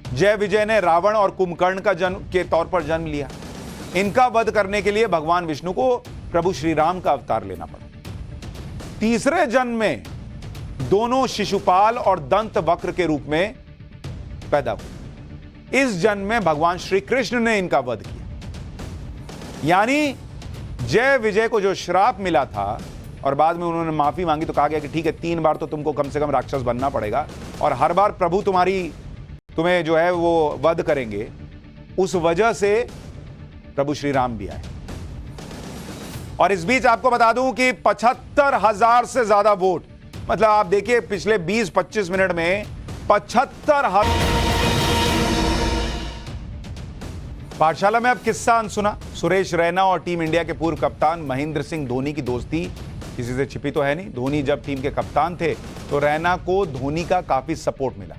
जय विजय ने रावण और कुंभकर्ण का जन्म के तौर पर जन्म लिया। इनका वध करने के लिए भगवान विष्णु को प्रभु श्री राम का अवतार लेना पड़ा। तीसरे जन्म में दोनों शिशुपाल और दंत वक्र के रूप में पैदा हुए। इस जन्म में भगवान श्री कृष्ण ने इनका वध किया। यानी जय विजय को जो श्राप मिला था और बाद में उन्होंने माफी मांगी तो कहा गया कि ठीक है 3 बार तो तुमको कम से कम राक्षस बनना पड़ेगा और हर बार प्रभु तुम्हें जो है वो वध करेंगे। उस वजह से प्रभु श्री राम भी आए। और इस बीच आपको बता दूं कि 75,000 से ज्यादा वोट, मतलब आप देखिए पिछले 20-25 मिनट में 75,000। पाठशाला में अब किस्सा अनसुना। सुरेश रैना और टीम इंडिया के पूर्व कप्तान महेंद्र सिंह धोनी की दोस्ती किसी से छिपी तो है नहीं। धोनी जब टीम के कप्तान थे तो रैना को धोनी का काफी सपोर्ट मिला।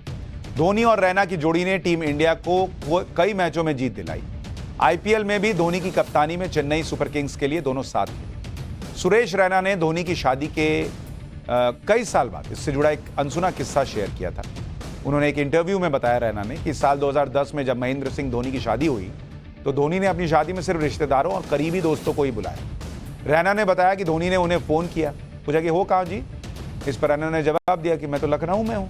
धोनी और रैना की जोड़ी ने टीम इंडिया को कई मैचों में जीत दिलाई। आईपीएल में भी धोनी की कप्तानी में चेन्नई सुपर किंग्स के लिए दोनों साथ थे। सुरेश रैना ने धोनी की शादी के कई साल बाद इससे जुड़ा एक अनसुना किस्सा शेयर किया था। उन्होंने एक इंटरव्यू में बताया रैना ने कि साल 2010 में जब महेंद्र सिंह धोनी की शादी हुई तो धोनी ने अपनी शादी में सिर्फ रिश्तेदारों और करीबी दोस्तों को ही बुलाया। रैना ने बताया कि धोनी ने उन्हें फोन किया, पूछा कि हो कहाँ जी। इस पर रैना ने जवाब दिया कि मैं तो लखनऊ में हूँ।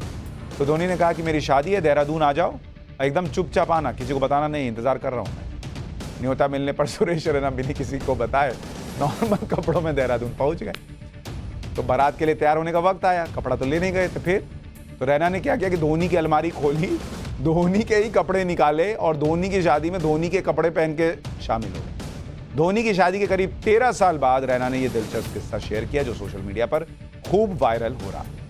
तो धोनी ने कहा कि मेरी शादी है, देहरादून आ जाओ, एकदम चुपचाप आना, किसी को बताना नहीं, इंतजार कर रहा हूँ मैं। न्योता मिलने पर सुरेश रैना बिना किसी को बताए नॉर्मल कपड़ों में देहरादून पहुंच गए। तो बारात के लिए तैयार होने का वक्त आया, कपड़ा तो ले नहीं गए थे। फिर तो रैना ने क्या किया कि धोनी की अलमारी खोली, धोनी के ही कपड़े निकाले और धोनी की शादी में धोनी के कपड़े पहन के शामिल हो गए। धोनी की शादी के करीब 13 साल बाद रैना ने यह दिलचस्प किस्सा शेयर किया जो सोशल मीडिया पर खूब वायरल हो रहा है।